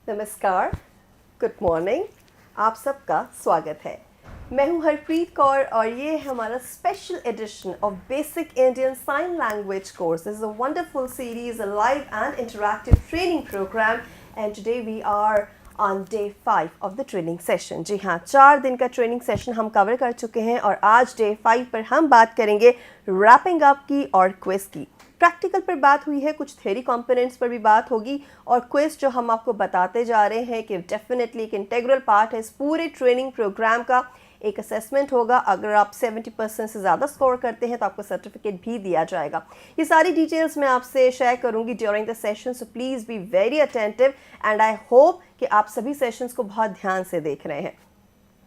नमस्कार, good morning, आप सबका स्वागत है। मैं हूं हरप्रीत कौर और ये है हमारा special edition of basic Indian sign language course. This is a wonderful series, a live and interactive training program and today we are on day 5 of the training session. जी हाँ, 4 दिन का ट्रेनिंग सेशन हम cover कर चुके हैं और आज डे 5 पर हम बात करेंगे रैपिंग अप की और क्विज की। प्रैक्टिकल पर बात हुई है, कुछ थ्योरी कंपोनेंट्स पर भी बात होगी और क्विज जो हम आपको बताते जा रहे हैं कि डेफिनेटली एक इंटीग्रल पार्ट है इस पूरे ट्रेनिंग प्रोग्राम का। एक असेसमेंट होगा, अगर आप 70% से ज़्यादा स्कोर करते हैं तो आपको सर्टिफिकेट भी दिया जाएगा। ये सारी डिटेल्स मैं आपसे शेयर करूंगी during the session, so please be very attentive and I hope कि आप सभी सेशंस को बहुत ध्यान से देख रहे हैं।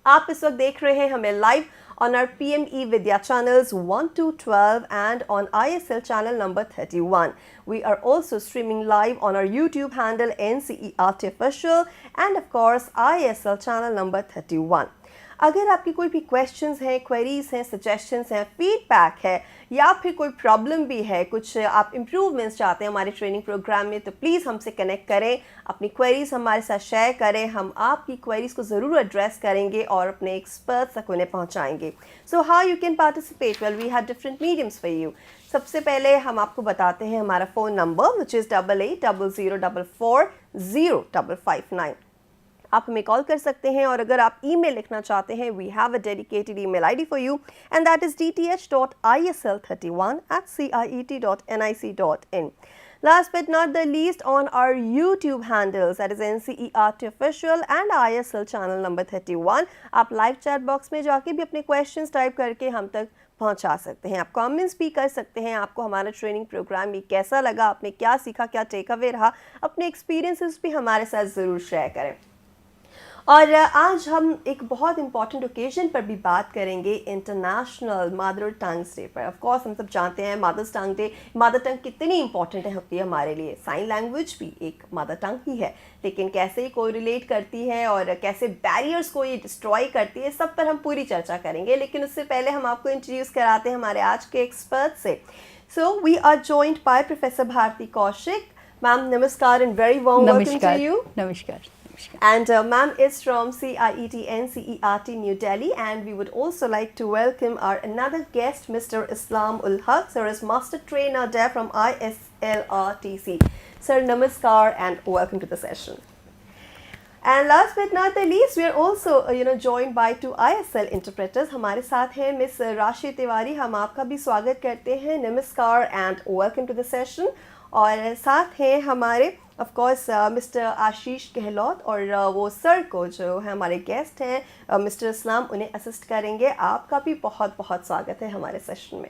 आप इस वक्त देख रहे हैं हमें live on our PME Vidya channels 1 to 12 and on ISL channel number 31. We are also streaming live on our YouTube handle NCERT Official and of course ISL channel number 31. अगर आपकी कोई भी क्वेश्चंस हैं, क्वेरीज हैं, suggestions हैं, feedback है या फिर कोई प्रॉब्लम भी है, कुछ आप इम्प्रूवमेंट्स चाहते हैं हमारे ट्रेनिंग प्रोग्राम में, तो प्लीज़ हमसे कनेक्ट करें, अपनी क्वेरीज हमारे साथ शेयर करें। हम आपकी क्वेरीज को ज़रूर एड्रेस करेंगे और अपने एक्सपर्ट्स तक उन्हें पहुंचाएंगे। So how you can participate? Well, we have different mediums for you. सबसे पहले हम आपको बताते हैं हमारा फ़ोन नंबर विच इज़ 8800440559। आप हमें कॉल कर सकते हैं और अगर आप ईमेल लिखना चाहते हैं, we have a dedicated email ID for you and that is dth.isl31@ciet.nic.in. Last but not the least, on our YouTube handles, that is NCERT Official and ISL channel number 31, आप लाइव चैट बॉक्स में जाके भी अपने questions type करके हम तक पहुंचा सकते हैं। आप कमेंट्स भी कर सकते हैं, आपको हमारा ट्रेनिंग प्रोग्राम भी कैसा लगा, आपने क्या सीखा, क्या टेक अवे रहा, अपने एक्सपीरियंसेस भी हमारे साथ ज़रूर शेयर करें। और आज हम एक बहुत इंपॉर्टेंट ओकेजन पर भी बात करेंगे, इंटरनेशनल मदर टंग्स डे पर। ऑफ कोर्स हम सब जानते हैं मदर्स टंग डे, मदर टंग कितनी इंपॉर्टेंट होती है हमारे लिए। साइन लैंग्वेज भी एक मदर टंग ही है, लेकिन कैसे ये कोरिलेट करती है और कैसे बैरियर्स को ये डिस्ट्रॉय करती है, सब पर हम पूरी चर्चा करेंगे। लेकिन उससे पहले हम आपको इंट्रोड्यूस कराते हैं हमारे आज के एक्सपर्ट से। So we are joined by professor Bharti Kaushik. Ma'am नमस्कार and very warm welcome to you. नमस्कार. And ma'am is from CIET NCERT New Delhi, and we would also like to welcome our another guest, Mr. Islam Ul Haq. Sir is Master Trainer there from ISLRTC. Sir, namaskar and welcome to the session. And last but not the least, we are also joined by 2 ISL interpreters. हमारे साथ हैं miss राशि तिवारी, हम आपका भी स्वागत करते हैं। नमस्कार and welcome to the session. और साथ हैं हमारे ऑफ कोर्स मिस्टर आशीष गहलोत और वो सर को जो है हमारे गेस्ट हैं मिस्टर इस्लाम, उन्हें असिस्ट करेंगे। आपका भी बहुत बहुत स्वागत है हमारे सेशन में।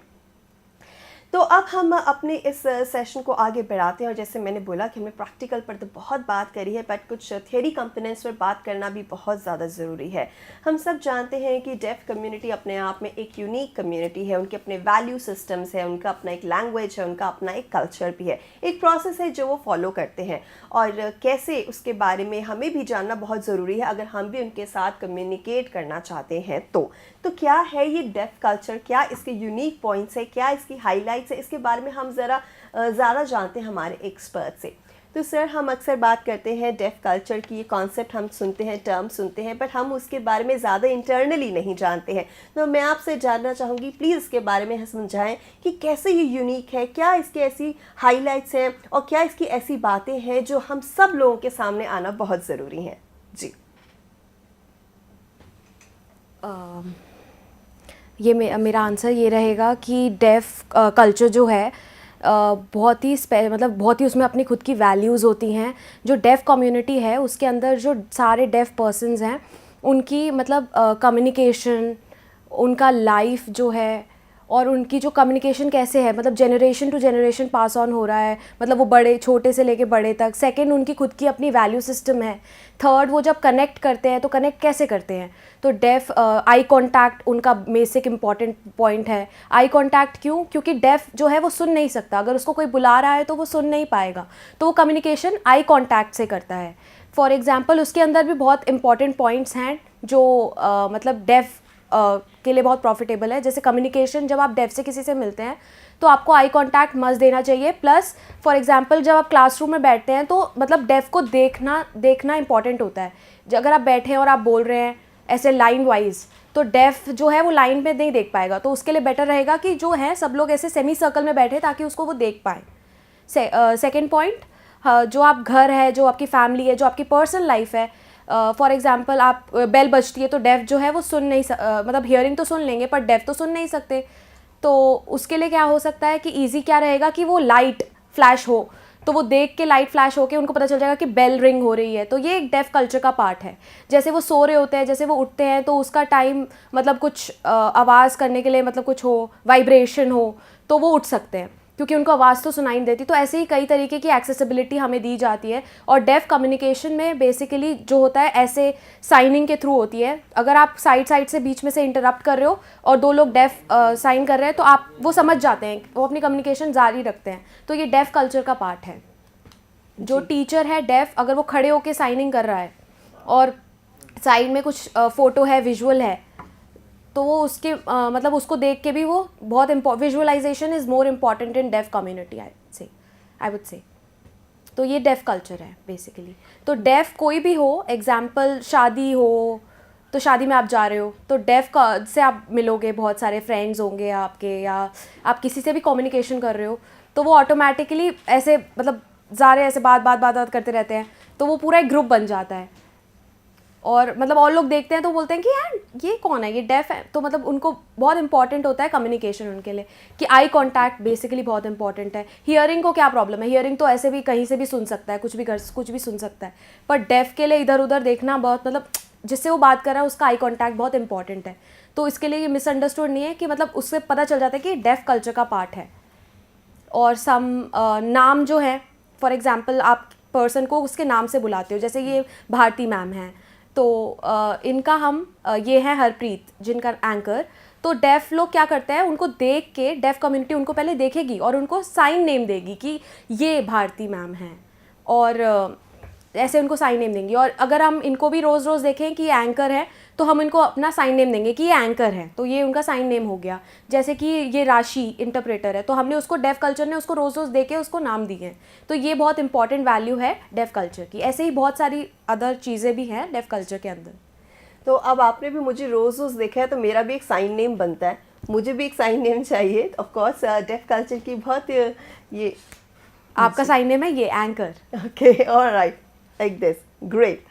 तो अब हम अपने इस सेशन को आगे बढ़ाते हैं और जैसे मैंने बोला कि हमें प्रैक्टिकल पर तो बहुत बात करी है, बट कुछ थियरी कंपोनेंट्स पर बात करना भी बहुत ज़्यादा ज़रूरी है। हम सब जानते हैं कि डेफ कम्युनिटी अपने आप में एक यूनिक कम्युनिटी है, उनके अपने वैल्यू सिस्टम्स है, उनका अपना एक लैंग्वेज है, उनका अपना एक कल्चर भी है, एक प्रोसेस है जो वो फॉलो करते हैं और कैसे उसके बारे में हमें भी जानना बहुत ज़रूरी है अगर हम भी उनके साथ कम्युनिकेट करना चाहते हैं। तो क्या है ये डेफ कल्चर, क्या इसके यूनिक पॉइंट्स है, क्या इसकी हाईलाइट्स है, इसके बारे में हम ज़रा ज़्यादा जानते हैं हमारे एक्सपर्ट से। तो सर, हम अक्सर बात करते हैं डेफ कल्चर की, ये कॉन्सेप्ट हम सुनते हैं, टर्म सुनते हैं, बट हम उसके बारे में ज़्यादा इंटरनली नहीं जानते हैं। तो मैं आपसे जानना चाहूँगी, प्लीज़ इसके बारे में समझाएं कि कैसे ये यूनिक है, क्या इसकी ऐसी हाईलाइट्स हैं और क्या इसकी ऐसी बातें हैं जो हम सब लोगों के सामने आना बहुत ज़रूरी हैं। जी। ये मेरा आंसर ये रहेगा कि डेफ कल्चर जो है बहुत ही बहुत ही उसमें अपनी खुद की वैल्यूज़ होती हैं। जो डेफ कम्युनिटी है उसके अंदर जो सारे डेफ पर्सन्स हैं उनकी कम्युनिकेशन, उनका लाइफ जो है और उनकी जो कम्युनिकेशन कैसे है, generation to generation pass on हो रहा है, वो बड़े छोटे से लेके बड़े तक। सेकंड, उनकी खुद की अपनी वैल्यू सिस्टम है। थर्ड, वो जब कनेक्ट करते हैं तो कनेक्ट कैसे करते हैं, तो डेफ आई कांटेक्ट उनका बेसिक इंपॉर्टेंट पॉइंट है। आई कांटेक्ट क्यों? क्योंकि डेफ जो है वो सुन नहीं सकता, अगर उसको कोई बुला रहा है तो वो सुन नहीं पाएगा, तो वो कम्युनिकेशन आई कांटेक्ट से करता है। फॉर एग्जांपल उसके अंदर भी बहुत इंपॉर्टेंट पॉइंट्स हैं जो डेफ के लिए बहुत प्रॉफिटेबल है। जैसे कम्युनिकेशन, जब आप डेफ से किसी से मिलते हैं तो आपको आई कांटेक्ट मस्ट देना चाहिए। प्लस फॉर एग्जांपल जब आप क्लासरूम में बैठते हैं तो मतलब डेफ को देखना इंपॉर्टेंट होता है। अगर आप बैठे हैं और आप बोल रहे हैं ऐसे लाइन वाइज, तो डेफ जो है वो लाइन में नहीं देख पाएगा। तो उसके लिए बेटर रहेगा कि जो है सब लोग ऐसे सेमी सर्कल में बैठे ताकि उसको वो देख पाएँ। सेकेंड पॉइंट, जो आप घर है, जो आपकी फैमिली है, जो आपकी पर्सनल लाइफ है, फॉर एग्जांपल आप बेल बजती है तो डेफ जो है वो सुन नहीं मतलब हियरिंग तो सुन लेंगे पर डेफ तो सुन नहीं सकते। तो उसके लिए क्या हो सकता है कि इजी क्या रहेगा कि वो लाइट फ्लैश हो, तो वो देख के लाइट फ्लैश होके उनको पता चल जाएगा कि बेल रिंग हो रही है। तो ये एक डेफ कल्चर का पार्ट है। जैसे वो सो रहे होते हैं, जैसे वो उठते हैं तो उसका टाइम मतलब कुछ आवाज़ करने के लिए मतलब कुछ हो, वाइब्रेशन हो, तो वो उठ सकते हैं क्योंकि उनको आवाज़ तो सुनाई नहीं देती। तो ऐसे ही कई तरीके की एक्सेसिबिलिटी हमें दी जाती है। और डेफ कम्युनिकेशन में बेसिकली जो होता है ऐसे साइनिंग के थ्रू होती है। अगर आप साइड से बीच में से इंटरप्ट कर रहे हो और दो लोग डेफ साइन कर रहे हैं तो आप वो समझ जाते हैं, वो अपनी कम्युनिकेशन जारी रखते हैं। तो ये डेफ कल्चर का पार्ट है। जो टीचर है डेफ, अगर वो खड़े होकर साइनिंग कर रहा है और साइड में कुछ फ़ोटो है, विजुअल है, तो वो उसके मतलब उसको देख के भी वो बहुत visualisation is more important in deaf community, I would say. तो ये डेफ कल्चर है बेसिकली। तो डेफ कोई भी हो, एग्जाम्पल शादी हो, तो शादी में आप जा रहे हो तो डेफ से आप मिलोगे, बहुत सारे फ्रेंड्स होंगे आपके, या आप किसी से भी कम्युनिकेशन कर रहे हो तो वो ऑटोमेटिकली ऐसे मतलब ज़ारे ऐसे बात करते रहते हैं, तो वो पूरा एक ग्रुप बन जाता है। और मतलब और लोग देखते हैं तो बोलते हैं कि यार ये कौन है, ये डेफ है। तो मतलब उनको बहुत इंपॉर्टेंट होता है कम्युनिकेशन उनके लिए, कि आई कांटेक्ट बेसिकली बहुत इंपॉर्टेंट है। हियरिंग को क्या प्रॉब्लम है, हियरिंग तो ऐसे भी कहीं से भी सुन सकता है, कुछ भी सुन सकता है। पर डेफ के लिए इधर उधर देखना बहुत, मतलब जिससे वो बात कर रहा है उसका आई कॉन्टैक्ट बहुत इंपॉर्टेंट है। तो इसके लिए ये मिसअंडरस्टूड नहीं है कि मतलब उससे पता चल जाता है कि डेफ कल्चर का पार्ट है। और नाम जो है, फॉर एग्जाम्पल आप पर्सन को उसके नाम से बुलाते हो, जैसे ये भारती मैम हैं तो इनका हम ये है हरप्रीत जिनका एंकर। तो डेफ लोग क्या करते हैं, उनको देख के डेफ कम्युनिटी उनको पहले देखेगी और उनको साइन नेम देगी कि ये भारती मैम हैं, और ऐसे उनको साइन नेम देंगी। और अगर हम इनको भी रोज़ रोज़ देखें कि ये एंकर है तो हम इनको अपना साइन नेम देंगे कि ये एंकर है, तो ये उनका साइन नेम हो गया। जैसे कि ये राशि इंटरप्रेटर है तो हमने उसको डेफ कल्चर ने उसको रोज़ रोज़ देके उसको नाम दिए हैं। तो ये बहुत इंपॉर्टेंट वैल्यू है डेफ कल्चर की। ऐसे ही बहुत सारी अदर चीज़ें भी हैं डेफ कल्चर के अंदर। तो अब आपने भी मुझे रोज़ रोज़ देखा है तो मेरा भी एक साइन नेम बनता है, मुझे भी एक साइन नेम चाहिए। ऑफ कोर्स डेफ कल्चर की बहुत ये आपका साइन नेम है ये anchor. Okay, alright, like this, great,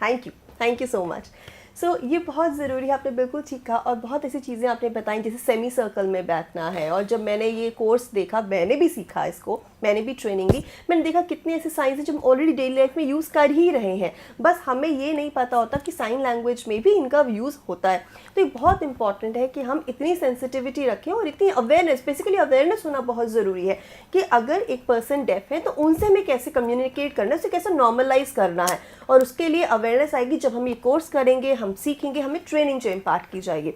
thank you so much. So ये बहुत ज़रूरी है, आपने बिल्कुल सीखा। और बहुत ऐसी चीज़ें आपने बताई जैसे सेमी सर्कल में बैठना है। और जब मैंने ये कोर्स देखा, मैंने भी सीखा इसको, मैंने भी ट्रेनिंग ली, मैंने देखा कितने ऐसे साइंस हैं जो हम ऑलरेडी डेली लाइफ में यूज़ कर ही रहे हैं, बस हमें ये नहीं पता होता कि साइन लैंग्वेज में भी इनका यूज़ होता है। तो ये बहुत इंपॉर्टेंट है कि हम इतनी सेंसिटिविटी रखें और इतनी अवेयरनेस, बेसिकली अवेयरनेस होना बहुत ज़रूरी है कि अगर एक पर्सन डेफ है तो उनसे हमें कैसे कम्युनिकेट करना है, उसे कैसे नॉर्मलाइज करना है। और उसके लिए अवेयरनेस आएगी जब हम ये कोर्स करेंगे, हम सीखेंगे, हमें ट्रेनिंग जो इम्पार्ट की जाएगी।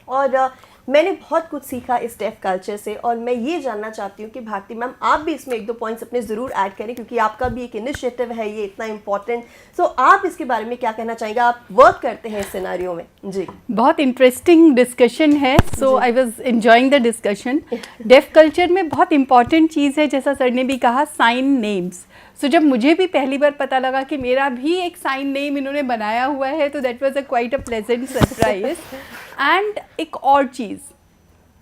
और मैंने बहुत कुछ सीखा इस डेफ कल्चर से। और मैं ये जानना चाहती हूँ कि भारती मैम आप भी इसमें एक दो पॉइंट्स अपने ज़रूर ऐड करें, क्योंकि आपका भी एक इनिशिएटिव है ये इतना इम्पॉर्टेंट। सो आप इसके बारे में क्या कहना चाहेंगे, आप वर्क करते हैं इस सिनेरियो में। जी, बहुत इंटरेस्टिंग डिस्कशन है। So I was enjoying the discussion. Deaf culture में बहुत इंपॉर्टेंट चीज़ है, जैसा सर ने भी कहा, साइन नेम्स। सो जब मुझे भी पहली बार पता लगा कि मेरा भी एक साइन नेम इन्होंने बनाया हुआ है, तो that was quite a pleasant surprise. And एक और चीज़,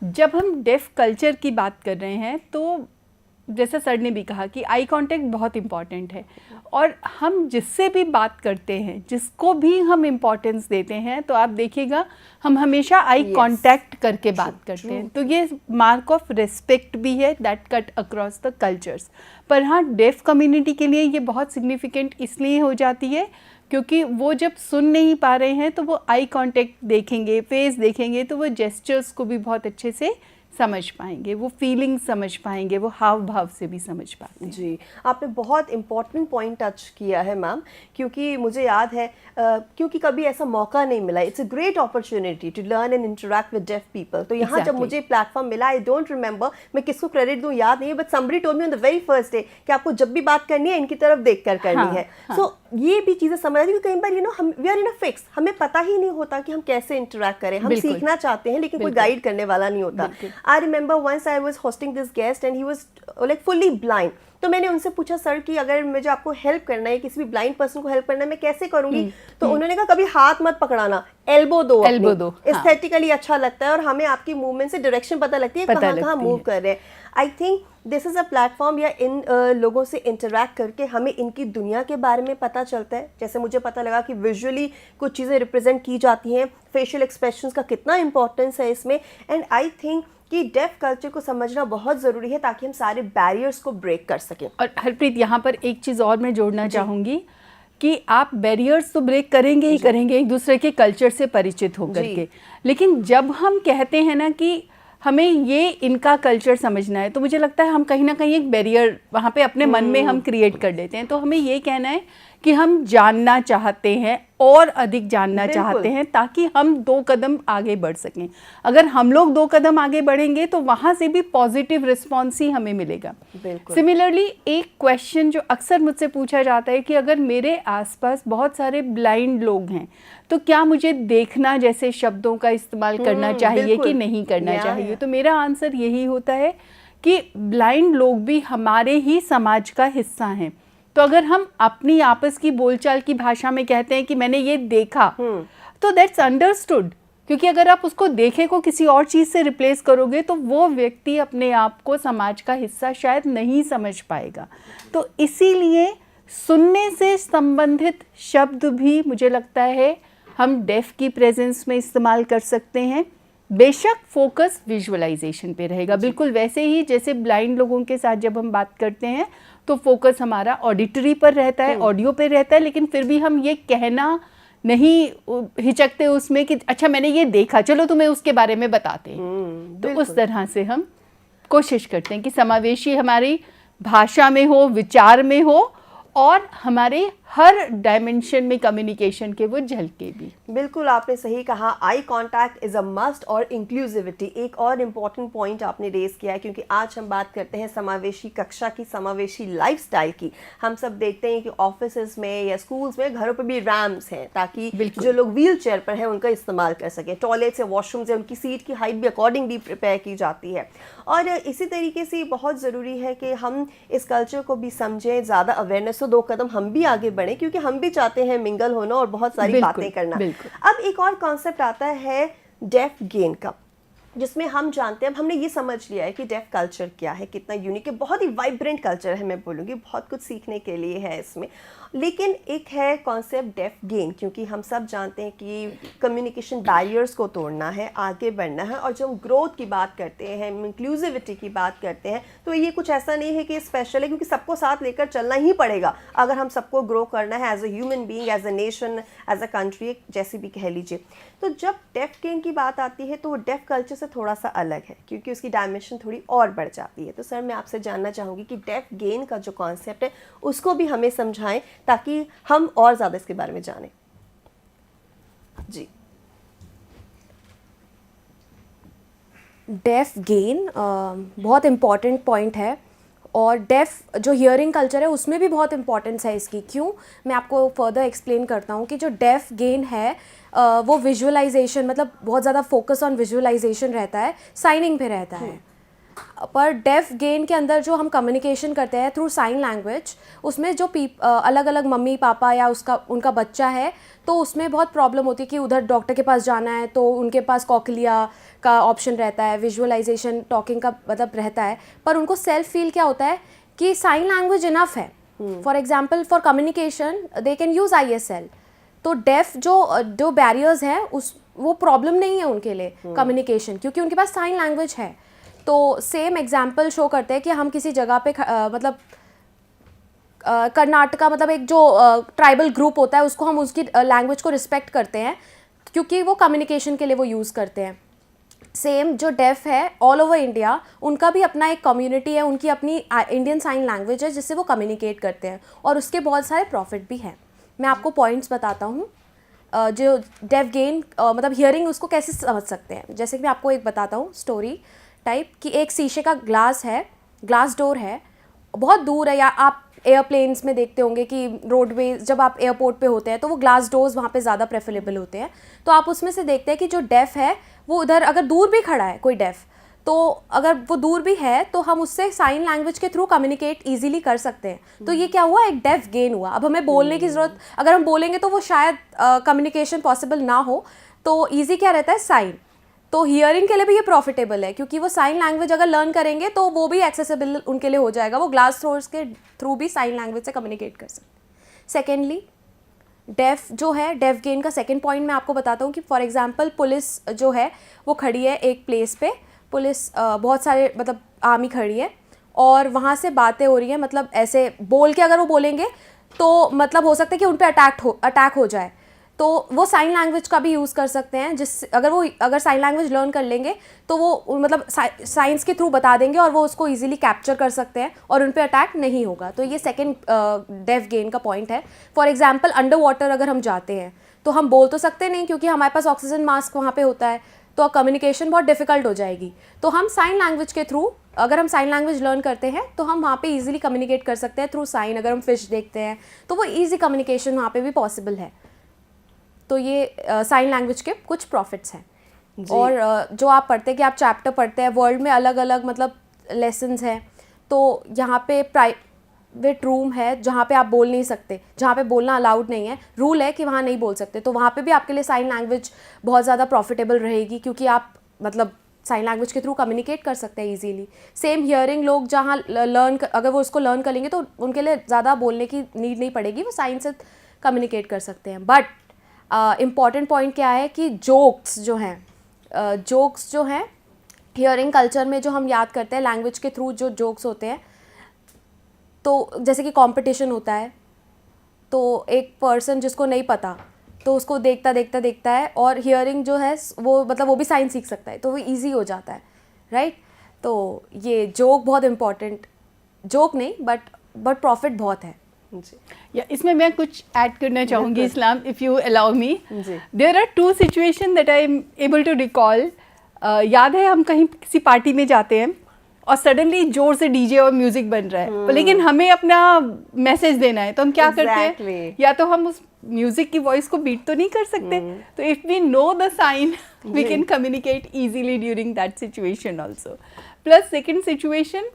जब हम डेफ कल्चर की बात कर रहे हैं तो जैसा सर ने भी कहा कि आई कांटेक्ट बहुत इम्पॉर्टेंट है। और हम जिससे भी बात करते हैं, जिसको भी हम इम्पोर्टेंस देते हैं, तो आप देखिएगा हम हमेशा आई कांटेक्ट करके बात करते हैं। तो ये मार्क ऑफ रिस्पेक्ट भी है that cut across the cultures. पर हाँ, डेफ कम्युनिटी के लिए ये बहुत सिग्निफिकेंट इसलिए हो जाती है क्योंकि वो जब सुन नहीं पा रहे हैं तो वो आई कांटेक्ट देखेंगे, फेस देखेंगे, तो वो जेस्चर्स को भी बहुत अच्छे से समझ पाएंगे, वो फीलिंग समझ पाएंगे, वो हाव भाव से भी समझ पाते हैं। जी, आपने बहुत इम्पोर्टेंट पॉइंट टच किया है मैम, क्योंकि मुझे याद है क्योंकि कभी ऐसा मौका नहीं मिला। It's a great opportunity to learn and interact with deaf people. तो यहाँ जब Exactly. मुझे प्लेटफॉर्म मिला, आई डोंट रिमेंबर मैं किसको क्रेडिट दूँ याद नहीं है, but somebody told me on the very first day कि आपको जब भी बात करनी है इनकी तरफ देख कर करनी हाँ, है। हाँ. सो ये भी चीज़ें समझ आती है कि कई बार हम we are in a fix, हमें पता ही नहीं होता कि हम कैसे इंटरेक्ट करें। हम बिल्कुल. सीखना चाहते हैं लेकिन कोई बिल्कुल. गाइड करने वाला नहीं होता। बिल्कुल. I remember once I was hosting this guest and he was like fully blind. तो मैंने उनसे पूछा, सर कि अगर मुझे आपको हेल्प करना है, किसी भी ब्लाइंड पर्सन को हेल्प करना है, मैं कैसे करूंगी? तो उन्होंने कहा कभी हाथ मत पकड़ाना, एल्बो दो, Elbow दो, हाँ. एस्थेटिकली अच्छा लगता है और हमें आपकी मूवमेंट से डायरेक्शन पता लगती है कहाँ मूव कर रहे हैं। I think this is a platform, या इन लोगों से इंटरेक्ट करके हमें इनकी दुनिया के बारे में पता चलता है। जैसे मुझे पता लगा कि विजुअली कुछ चीज़ें रिप्रेजेंट की जाती हैं, फेशियल एक्सप्रेशंस का कितना इंपॉर्टेंस है इसमें। एंड आई थिंक कि डेफ कल्चर को समझना बहुत ज़रूरी है ताकि हम सारे बैरियर्स को ब्रेक कर सकें। और हरप्रीत, यहाँ पर एक चीज़ और मैं जोड़ना चाहूँगी कि आप बैरियर्स तो ब्रेक करेंगे ही करेंगे एक दूसरे के कल्चर से परिचित होकर के, लेकिन जब हम कहते हैं ना कि हमें ये इनका कल्चर समझना है, तो मुझे लगता है हम कहीं ना कहीं एक बैरियर वहाँ पे अपने मन में हम क्रिएट कर देते हैं। तो हमें ये कहना है कि हम जानना चाहते हैं और अधिक जानना चाहते हैं ताकि हम 2 कदम आगे बढ़ सकें। अगर हम लोग 2 कदम आगे बढ़ेंगे तो वहाँ से भी पॉजिटिव रिस्पॉन्स ही हमें मिलेगा। सिमिलरली एक क्वेश्चन जो अक्सर मुझसे पूछा जाता है कि अगर मेरे आसपास बहुत सारे ब्लाइंड लोग हैं तो क्या मुझे देखना जैसे शब्दों का इस्तेमाल करना चाहिए कि नहीं करना चाहिए? तो मेरा आंसर यही होता है कि ब्लाइंड लोग भी हमारे ही समाज का हिस्सा हैं। तो अगर हम अपनी आपस की बोलचाल की भाषा में कहते हैं कि मैंने ये देखा, तो दैट्स अंडरस्टूड, क्योंकि अगर आप उसको देखे को किसी और चीज़ से रिप्लेस करोगे तो वो व्यक्ति अपने आप को समाज का हिस्सा शायद नहीं समझ पाएगा। तो इसीलिए सुनने से संबंधित शब्द भी मुझे लगता है हम डेफ की प्रेजेंस में इस्तेमाल कर सकते हैं। बेशक फोकस विजुअलाइजेशन पे रहेगा, बिल्कुल वैसे ही जैसे ब्लाइंड लोगों के साथ जब हम बात करते हैं तो फोकस हमारा ऑडिटरी पर रहता है, ऑडियो पे रहता है, लेकिन फिर भी हम ये कहना नहीं हिचकते उसमें कि अच्छा मैंने ये देखा, चलो तुम्हें उसके बारे में बताते हैं। तो उस तरह से हम कोशिश करते हैं कि समावेशी हमारी भाषा में हो, विचार में हो और हमारे हर डायमेंशन में कम्युनिकेशन के वो झलके भी। बिल्कुल आपने सही कहा, eye contact is a must और इंक्लूसिविटी एक और इम्पॉर्टेंट पॉइंट आपने रेज किया है, क्योंकि आज हम बात करते हैं समावेशी कक्षा की, समावेशी लाइफस्टाइल की। हम सब देखते हैं कि ऑफिसेज में या स्कूल्स में, घरों पर भी रैम्प्स हैं ताकि जो लोग व्हील चेयर पर हैं उनका इस्तेमाल कर सकें। टॉयलेट्स या वॉशरूम्स या उनकी सीट की हाइट भी अकॉर्डिंगली प्रिपेयर की जाती है। और इसी तरीके से बहुत ज़रूरी है कि हम इस कल्चर को भी समझें, ज़्यादा अवेयरनेस, तो 2 कदम हम भी आगे बढ़े, क्योंकि हम भी चाहते हैं मिंगल होना और बहुत सारी बातें करना। अब एक और कॉन्सेप्ट आता है डेफ गेन का, जिसमें हम जानते हैं, अब हमने ये समझ लिया है कि डेफ कल्चर क्या है, कितना यूनिक है, बहुत ही वाइब्रेंट कल्चर है, मैं बोलूँगी बहुत कुछ सीखने के लिए है इसमें। लेकिन एक है कॉन्सेप्ट डेफ गेन, क्योंकि हम सब जानते हैं कि कम्युनिकेशन बैरियर्स को तोड़ना है, आगे बढ़ना है। और जब हम ग्रोथ की बात करते हैं, इंक्लूसिविटी की बात करते हैं, तो ये कुछ ऐसा नहीं है कि स्पेशल है, क्योंकि सबको साथ लेकर चलना ही पड़ेगा अगर हम सबको ग्रो करना है as a human being, as a nation, as a country, जैसी भी कह लीजिए। तो जब डेफ गेन की बात आती है तो वो डेफ कल्चर से थोड़ा सा अलग है, क्योंकि उसकी डायमेंशन थोड़ी और बढ़ जाती है। तो सर मैं आपसे जानना चाहूँगी कि डेफ गेन का जो कॉन्सेप्ट है उसको भी हमें समझाएं ताकि हम और ज़्यादा इसके बारे में जानें। जी। डेफ गेन बहुत इम्पॉर्टेंट पॉइंट है, और डेफ जो हियरिंग कल्चर है उसमें भी बहुत इंपॉर्टेंस है इसकी। क्यों, मैं आपको फर्दर एक्सप्लेन करता हूँ कि जो डेफ गेन है वो विजुअलाइजेशन, मतलब बहुत ज़्यादा फोकस ऑन विजुअलाइजेशन रहता है, साइनिंग पे रहता है। पर डेफ गेन के अंदर जो हम कम्युनिकेशन करते हैं थ्रू साइन लैंग्वेज, उसमें जो अलग अलग मम्मी पापा या उनका बच्चा है, तो उसमें बहुत प्रॉब्लम होती है कि उधर डॉक्टर के पास जाना है तो उनके पास कॉकलिया का ऑप्शन रहता है, विजुअलाइजेशन टॉकिंग का मतलब रहता है, पर उनको सेल्फ फील क्या होता है कि साइन लैंग्वेज इनफ है। For example for communication they can use ISL। तो डेफ जो बैरियर्स हैं वो प्रॉब्लम नहीं है उनके लिए कम्युनिकेशन, क्योंकि उनके पास साइन लैंग्वेज है। तो सेम एग्जाम्पल शो करते हैं कि हम किसी जगह पे मतलब कर्नाटका, मतलब एक जो ट्राइबल ग्रुप होता है उसको हम उसकी लैंग्वेज को रिस्पेक्ट करते हैं, क्योंकि वो कम्युनिकेशन के लिए वो यूज़ करते हैं। सेम जो डेफ है ऑल ओवर इंडिया, उनका भी अपना एक कम्युनिटी है, उनकी अपनी इंडियन साइन लैंग्वेज है जिससे वो कम्युनिकेट करते हैं और उसके बहुत सारे प्रॉफिट भी हैं। मैं आपको पॉइंट्स बताता हूँ जो डेफ गेन मतलब हियरिंग उसको कैसे समझ सकते हैं। जैसे कि मैं आपको एक बताता हूँ स्टोरी टाइप कि एक शीशे का ग्लास है, ग्लास डोर है, बहुत दूर है, या आप एयरप्लेन्स में देखते होंगे कि रोडवेज जब आप एयरपोर्ट पे होते हैं तो वो ग्लास डोर्स वहाँ पे ज़्यादा प्रेफरेबल होते हैं। तो आप उसमें से देखते हैं कि जो डेफ है वो उधर अगर दूर भी खड़ा है कोई डेफ, तो अगर वो दूर भी है तो हम उससे साइन लैंग्वेज के थ्रू कम्युनिकेट इजीली कर सकते हैं। तो ये क्या हुआ, एक डेफ गेन हुआ। अब हमें बोलने की ज़रूरत, अगर हम बोलेंगे तो वो शायद कम्युनिकेशन पॉसिबल ना हो, तो ईजी क्या रहता है, साइन। तो हियरिंग के लिए भी ये प्रॉफिटेबल है क्योंकि वो साइन लैंग्वेज अगर लर्न करेंगे तो वो भी एक्सेसिबल उनके लिए हो जाएगा, वो ग्लास डोर्स के थ्रू भी साइन लैंग्वेज से कम्युनिकेट कर सकते हैं। सेकेंडली डेफ जो है, डेफ गेन का सेकेंड पॉइंट मैं आपको बताता हूँ कि फॉर एग्जांपल पुलिस जो है वो खड़ी है एक प्लेस पे, पुलिस बहुत सारे मतलब आर्मी खड़ी है और वहाँ से बातें हो रही हैं, मतलब ऐसे बोल के अगर वो बोलेंगे तो मतलब हो सकता है कि उन पर अटैक हो जाए, तो वो साइन लैंग्वेज का भी यूज़ कर सकते हैं। जिस अगर साइन लैंग्वेज लर्न कर लेंगे तो वो मतलब साइंस के थ्रू बता देंगे और वो उसको इजीली कैप्चर कर सकते हैं और उन पे अटैक नहीं होगा। तो ये सेकंड डेफ गेन का पॉइंट है। फॉर एग्जांपल अंडर वाटर अगर हम जाते हैं तो हम बोल तो सकते नहीं क्योंकि हमारे पास ऑक्सीजन मास्क वहाँ पे होता है, तो कम्युनिकेशन बहुत डिफिकल्ट हो जाएगी। तो हम साइन लैंग्वेज के थ्रू, अगर हम साइन लैंग्वेज लर्न करते हैं तो हम वहाँ पे इजीली कम्युनिकेट कर सकते हैं थ्रू साइन। अगर हम फिश देखते हैं तो वो ईजी कम्युनिकेशन वहाँ पे भी पॉसिबल है। तो ये साइन लैंग्वेज के कुछ प्रॉफिट्स हैं। और जो आप पढ़ते हैं कि आप चैप्टर पढ़ते हैं, वर्ल्ड में अलग अलग मतलब लेसन्स हैं, तो यहाँ पे प्राइवेट रूम है जहाँ पे आप बोल नहीं सकते, जहाँ पे बोलना अलाउड नहीं है, रूल है कि वहाँ नहीं बोल सकते, तो वहाँ पे भी आपके लिए साइन लैंग्वेज बहुत ज़्यादा प्रॉफिटेबल रहेगी क्योंकि आप मतलब साइन लैंग्वेज के थ्रू कम्युनिकेट कर सकते हैं इजीली। सेम हियरिंग लोग जहाँ अगर वो उसको लर्न कर लेंगे तो उनके लिए ज़्यादा बोलने की नीड नहीं पड़ेगी, वो साइन से कम्युनिकेट कर सकते हैं। बट इम्पॉर्टेंट पॉइंट क्या है कि जोक्स जो हैं हियरिंग कल्चर में जो हम याद करते हैं लैंग्वेज के थ्रू, जो जोक्स होते हैं, तो जैसे कि कंपटीशन होता है तो एक पर्सन जिसको नहीं पता तो उसको देखता है और हियरिंग जो है वो मतलब वो भी साइन सीख सकता है, तो वो इजी हो जाता है, राइट। तो ये जोक बहुत इम्पॉर्टेंट, जोक नहीं बट प्रॉफिट बहुत है जी। या इसमें मैं कुछ ऐड करना चाहूँगी इस्लाम, if you allow me. There are two situation that I am able to recall. याद है हम कहीं किसी पार्टी में जाते हैं और सडनली जोर से डीजे और म्यूजिक बन रहा है, लेकिन हमें अपना मैसेज देना है, तो हम क्या करते हैं, या तो हम उस म्यूजिक की वॉइस को बीट तो नहीं कर सकते, तो if we know the sign we can communicate easily during that situation also. Plus second situation,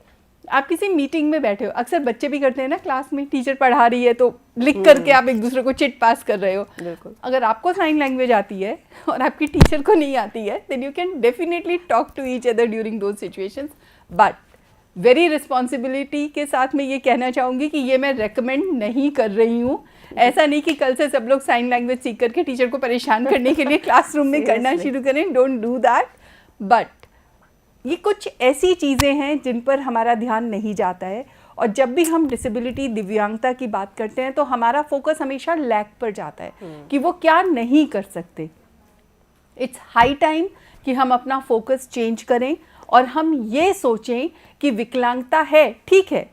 आप किसी मीटिंग में बैठे हो, अक्सर बच्चे भी करते हैं ना, क्लास में टीचर पढ़ा रही है तो लिख करके आप एक दूसरे को चिट पास कर रहे हो। अगर आपको साइन लैंग्वेज आती है और आपकी टीचर को नहीं आती है, then you can definitely talk to each other during those situations. But very responsibility के साथ मैं ये कहना चाहूँगी कि ये मैं रेकमेंड नहीं कर रही हूँ। ऐसा नहीं कि कल से सब लोग साइन लैंग्वेज सीख करके टीचर को परेशान करने के लिए क्लासरूम में करना शुरू करें, डोंट डू दैट। बट ये कुछ ऐसी चीज़ें हैं जिन पर हमारा ध्यान नहीं जाता है, और जब भी हम डिसेबिलिटी, दिव्यांगता की बात करते हैं तो हमारा फोकस हमेशा लैक पर जाता है कि वो क्या नहीं कर सकते। इट्स हाई टाइम कि हम अपना फोकस चेंज करें और हम ये सोचें कि विकलांगता है, ठीक है,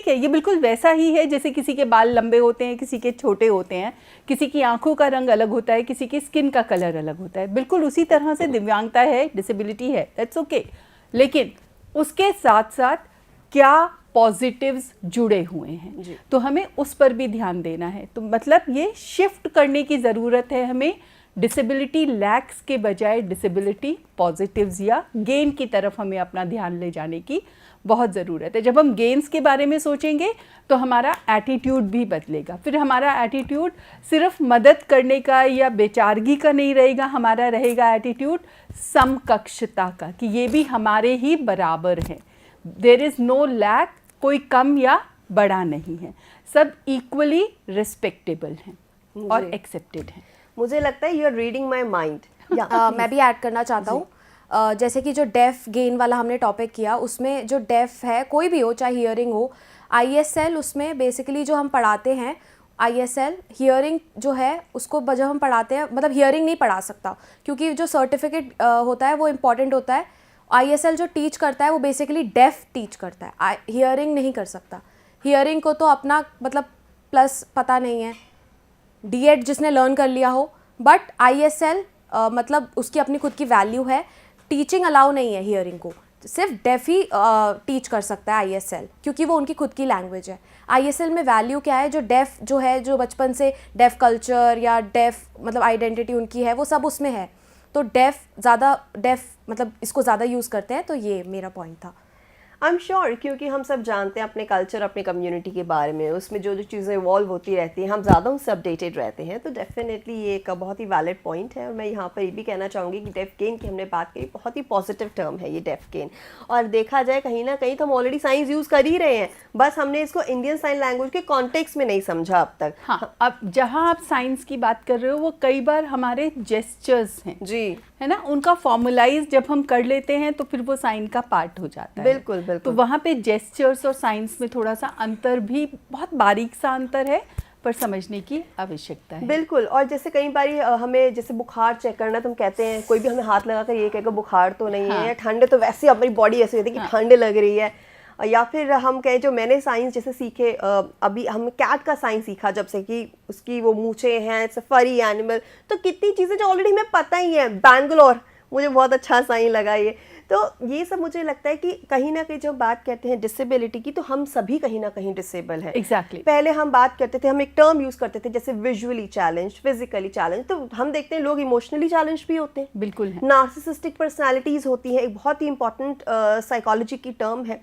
ये बिल्कुल वैसा ही है जैसे किसी के बाल लंबे होते हैं, किसी के छोटे होते हैं, किसी की आंखों का रंग अलग होता है, किसी की स्किन का कलर अलग होता है, बिल्कुल उसी तरह से दिव्यांगता है, डिसेबिलिटी है, दैट्स ओके। लेकिन उसके साथ साथ क्या पॉजिटिव्स जुड़े हुए हैं, तो हमें उस पर भी ध्यान देना है। तो मतलब ये शिफ्ट करने की ज़रूरत है हमें, डिसेबिलिटी लैक्स के बजाय डिसेबिलिटी पॉजिटिव्स या गेन की तरफ हमें अपना ध्यान ले जाने की बहुत ज़रूरत है। जब हम गेन्स के बारे में सोचेंगे तो हमारा एटीट्यूड भी बदलेगा, फिर हमारा एटीट्यूड सिर्फ मदद करने का या बेचारगी का नहीं रहेगा, हमारा रहेगा एटीट्यूड समकक्षता का, कि ये भी हमारे ही बराबर हैं, देयर इज़ नो लैक, कोई कम या बड़ा नहीं है, सब इक्वली रिस्पेक्टेबल हैं और एक्सेप्टेड हैं। मुझे लगता है you are reading my mind. मैं भी ऐड करना चाहता हूँ। जैसे कि जो डेफ गेन वाला हमने टॉपिक किया, उसमें जो डेफ है कोई भी हो, चाहे हियरिंग हो, ISL उसमें बेसिकली जो हम पढ़ाते हैं ISL हियरिंग जो है उसको जब हम पढ़ाते हैं, मतलब हियरिंग नहीं पढ़ा सकता क्योंकि जो सर्टिफिकेट होता है वो इम्पॉर्टेंट होता है। ISL जो टीच करता है वो बेसिकली डेफ टीच करता है, हियरिंग नहीं कर सकता। हियरिंग को तो अपना मतलब प्लस पता नहीं है, D.Ed जिसने लर्न कर लिया हो, बट ISL मतलब उसकी अपनी खुद की वैल्यू है। टीचिंग अलाउ नहीं है हियरिंग को, सिर्फ डेफ ही टीच कर सकता है ISL, क्योंकि वो उनकी खुद की लैंग्वेज है। ISL में वैल्यू क्या है, जो डेफ जो है, जो बचपन से डेफ कल्चर या डेफ मतलब आइडेंटिटी उनकी है, वो सब उसमें है। तो डेफ मतलब इसको ज़्यादा यूज़ करते हैं, तो ये मेरा पॉइंट था। आई एम श्योर, क्योंकि हम सब जानते हैं अपने कल्चर, अपने कम्युनिटी के बारे में, उसमें जो जो चीज़ें इवॉल्व होती रहती हैं, हम ज़्यादा उससे अपडेटेड रहते हैं। तो डेफिनेटली ये एक बहुत ही वैलिड पॉइंट है। और मैं यहाँ पर ये भी कहना चाहूँगी कि डेफ गेन की हमने बात करी, बहुत ही पॉजिटिव टर्म है ये डेफ गेन। और देखा जाए कहीं ना कहीं तो हम ऑलरेडी साइंस यूज़ कर ही रहे हैं, बस हमने इसको इंडियन साइन लैंग्वेज के कॉन्टेक्स्ट में नहीं समझा अब तक। हाँ, अब जहाँ आप साइंस की बात कर रहे हो वो कई बार हमारे जेस्चर्स हैं जी, है ना, उनका फॉर्मुलाइज जब हम कर लेते हैं तो फिर वो साइन का पार्ट हो जाता है। बिल्कुल बिल्कुल। तो वहाँ पे जेस्चर्स और साइंस में थोड़ा सा अंतर भी, बहुत बारीक सा अंतर है, पर समझने की आवश्यकता है। बिल्कुल। और जैसे कई बार हमें जैसे बुखार चेक करना, तो हम कहते हैं, कोई भी हमें हाथ लगा कर ये कहेगा बुखार तो नहीं है, या ठंड, तो वैसे हमारी बॉडी ऐसी होती है कि ठंड लग रही है। या फिर हम कहें, जो मैंने साइंस जैसे सीखे, अभी हम कैट का साइंस सीखा जब से कि उसकी वो मूंछें हैं, इट्स अ फरी एनिमल, तो कितनी चीज़ें जो ऑलरेडी हमें पता ही है। बैंगलोर मुझे बहुत अच्छा साइन लगा ये। तो ये सब मुझे लगता है कि कहीं ना कहीं जब बात करते हैं डिसेबिलिटी की, तो हम सभी कहीं ना कहीं डिसेबल हैं। एग्जैक्टली। पहले हम बात करते थे, हम एक टर्म यूज़ करते थे जैसे विजुअली चैलेंज, फिजिकली चैलेंज, तो हम देखते हैं लोग इमोशनली चैलेंज भी होते हैं। बिल्कुल है। नार्सिसिस्टिक पर्सनालिटीज़ होती हैं, एक बहुत ही इंपॉर्टेंट साइकोलॉजी की टर्म है।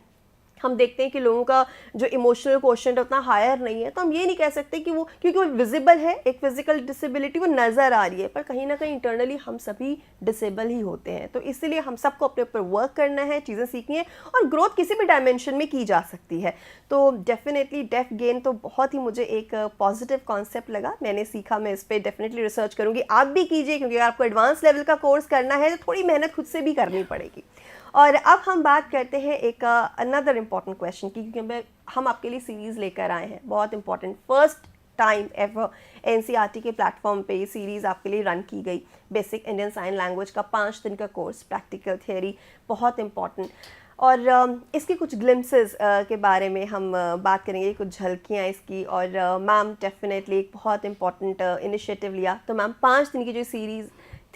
हम देखते हैं कि लोगों का जो इमोशनल क्वोशेंट उतना हायर नहीं है, तो हम ये नहीं कह सकते कि वो, क्योंकि वो विजिबल है, एक फिजिकल डिसेबिलिटी वो नज़र आ रही है, पर कहीं ना कहीं इंटरनली हम सभी डिसेबल ही होते हैं। तो इसलिए हम सबको अपने ऊपर वर्क करना है, चीज़ें सीखनी है, और ग्रोथ किसी भी डायमेंशन में की जा सकती है। तो डेफिनेटली डेफ गेन तो बहुत ही मुझे एक पॉजिटिव कॉन्सेप्ट लगा, मैंने सीखा, मैं इस पर डेफिनेटली रिसर्च करूँगी। आप भी कीजिए, क्योंकि अगर आपको एडवांस लेवल का कोर्स करना है तो थोड़ी मेहनत खुद से भी करनी पड़ेगी। और अब हम बात करते हैं एक अनदर इम्पॉर्टेंट क्वेश्चन की, क्योंकि हम आपके लिए सीरीज़ लेकर आए हैं, बहुत important, first time ever NCERT के प्लेटफॉर्म पे ये सीरीज़ आपके लिए रन की गई। बेसिक इंडियन साइन लैंग्वेज का 5 दिन का कोर्स, प्रैक्टिकल थियरी, बहुत इंपॉर्टेंट। और इसकी कुछ ग्लिम्सेस के बारे में हम बात करेंगे, कुछ झलकियाँ इसकी। और मैम डेफिनेटली एक बहुत इंपॉर्टेंट इनिशिएटिव लिया। तो मैम 5 दिन की जो सीरीज़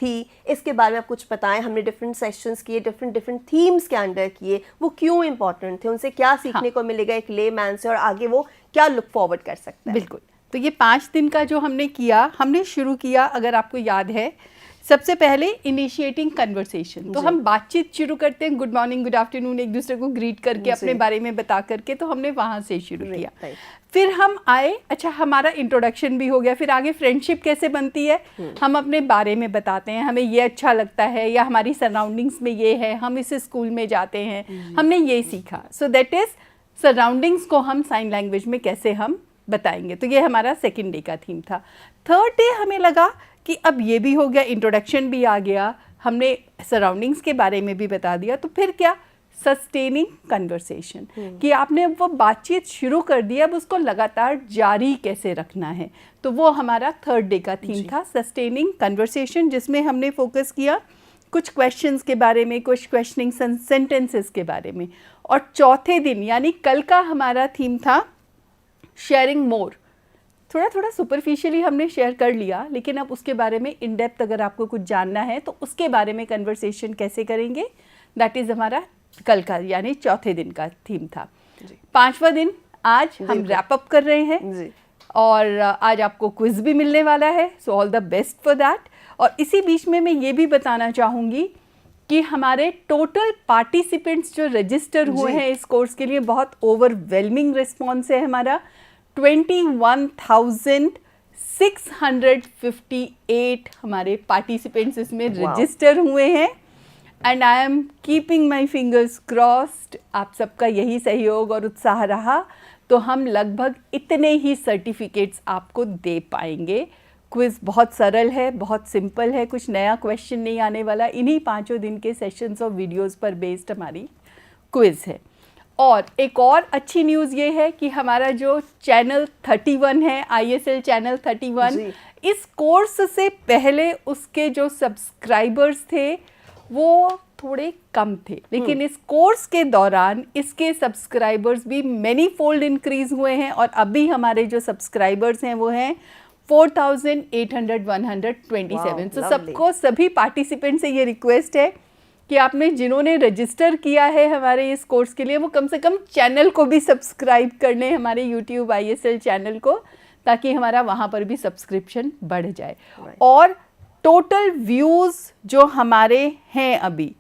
थी, इसके बारे में आप कुछ बताएं। हमने डिफरेंट सेशंस किए, डिफरेंट थीम्स के अंडर किए, वो क्यों इंपॉर्टेंट थे, उनसे क्या सीखने को मिलेगा एक ले मैन से, और आगे वो क्या लुक फॉरवर्ड कर सकता है। बिल्कुल। तो ये 5 दिन का जो हमने किया, हमने शुरू किया, अगर आपको याद है, सबसे पहले इनिशिएटिंग कन्वर्सेशन। तो हम बातचीत शुरू करते हैं, गुड मॉर्निंग, गुड आफ्टरनून, एक दूसरे को ग्रीट करके, अपने बारे में बता करके, तो हमने वहाँ से शुरू किया। फिर हम आए, अच्छा हमारा इंट्रोडक्शन भी हो गया, फिर आगे फ्रेंडशिप कैसे बनती है, हम अपने बारे में बताते हैं, हमें ये अच्छा लगता है, या हमारी सराउंडिंग्स में ये है, हम इस स्कूल में जाते हैं, हमने ये सीखा। सो दैट इज सराउंडिंग्स को हम साइन लैंग्वेज में कैसे हम बताएंगे। तो ये हमारा सेकेंड डे का थीम था। थर्ड डे हमें लगा कि अब ये भी हो गया, इंट्रोडक्शन भी आ गया, हमने सराउंडिंग्स के बारे में भी बता दिया, तो फिर क्या, सस्टेनिंग कन्वर्सेशन, कि आपने वो बातचीत शुरू कर दी, अब उसको लगातार जारी कैसे रखना है। तो वो हमारा थर्ड डे का थीम था, सस्टेनिंग कन्वर्सेशन, जिसमें हमने फोकस किया कुछ क्वेश्चंस के बारे में, कुछ क्वेश्चनिंग सेंटेंसेस के बारे में। और चौथे दिन यानी कल का हमारा थीम था शेयरिंग मोर। थोड़ा थोड़ा सुपरफिशियली हमने शेयर कर लिया, लेकिन अब उसके बारे में इन डेप्थ अगर आपको कुछ जानना है तो उसके बारे में कन्वर्सेशन कैसे करेंगे, दैट इज़ हमारा कल का यानी चौथे दिन का थीम था। 5वां दिन आज हम रैप अप कर रहे हैं, और आज आपको क्विज भी मिलने वाला है, so all the best for that. और इसी बीच में मैं ये भी बताना चाहूँगी कि हमारे टोटल पार्टिसिपेंट्स जो रजिस्टर हुए हैं इस कोर्स के लिए, बहुत ओवरवेलमिंग रिस्पॉन्स है हमारा। 21,658 हमारे पार्टिसिपेंट्स इसमें रजिस्टर हुए हैं, and I am keeping my fingers crossed, आप सबका यही सहयोग और उत्साह रहा तो हम लगभग इतने ही सर्टिफिकेट्स आपको दे पाएंगे। क्विज़ बहुत सरल है, बहुत सिंपल है, कुछ नया क्वेश्चन नहीं आने वाला, इन्हीं 5 दिन के सेशंस और वीडियोस पर बेस्ड हमारी क्विज़ है। और एक और अच्छी न्यूज़ ये है कि हमारा जो चैनल 31 है, ISL चैनल 31, इस कोर्स से पहले उसके जो सब्सक्राइबर्स थे वो थोड़े कम थे, लेकिन इस कोर्स के दौरान इसके सब्सक्राइबर्स भी मैनी फोल्ड इंक्रीज हुए हैं और अभी हमारे जो सब्सक्राइबर्स हैं वो हैं 4,800-127। तो सबको, सभी पार्टिसिपेंट से ये रिक्वेस्ट है कि आपने जिन्होंने रजिस्टर किया है हमारे इस कोर्स के लिए वो कम से कम चैनल को भी सब्सक्राइब कर लें, हमारे YouTube ISL चैनल को, ताकि हमारा वहाँ पर भी सब्सक्रिप्शन बढ़ जाए। और टोटल व्यूज़ जो हमारे हैं अभी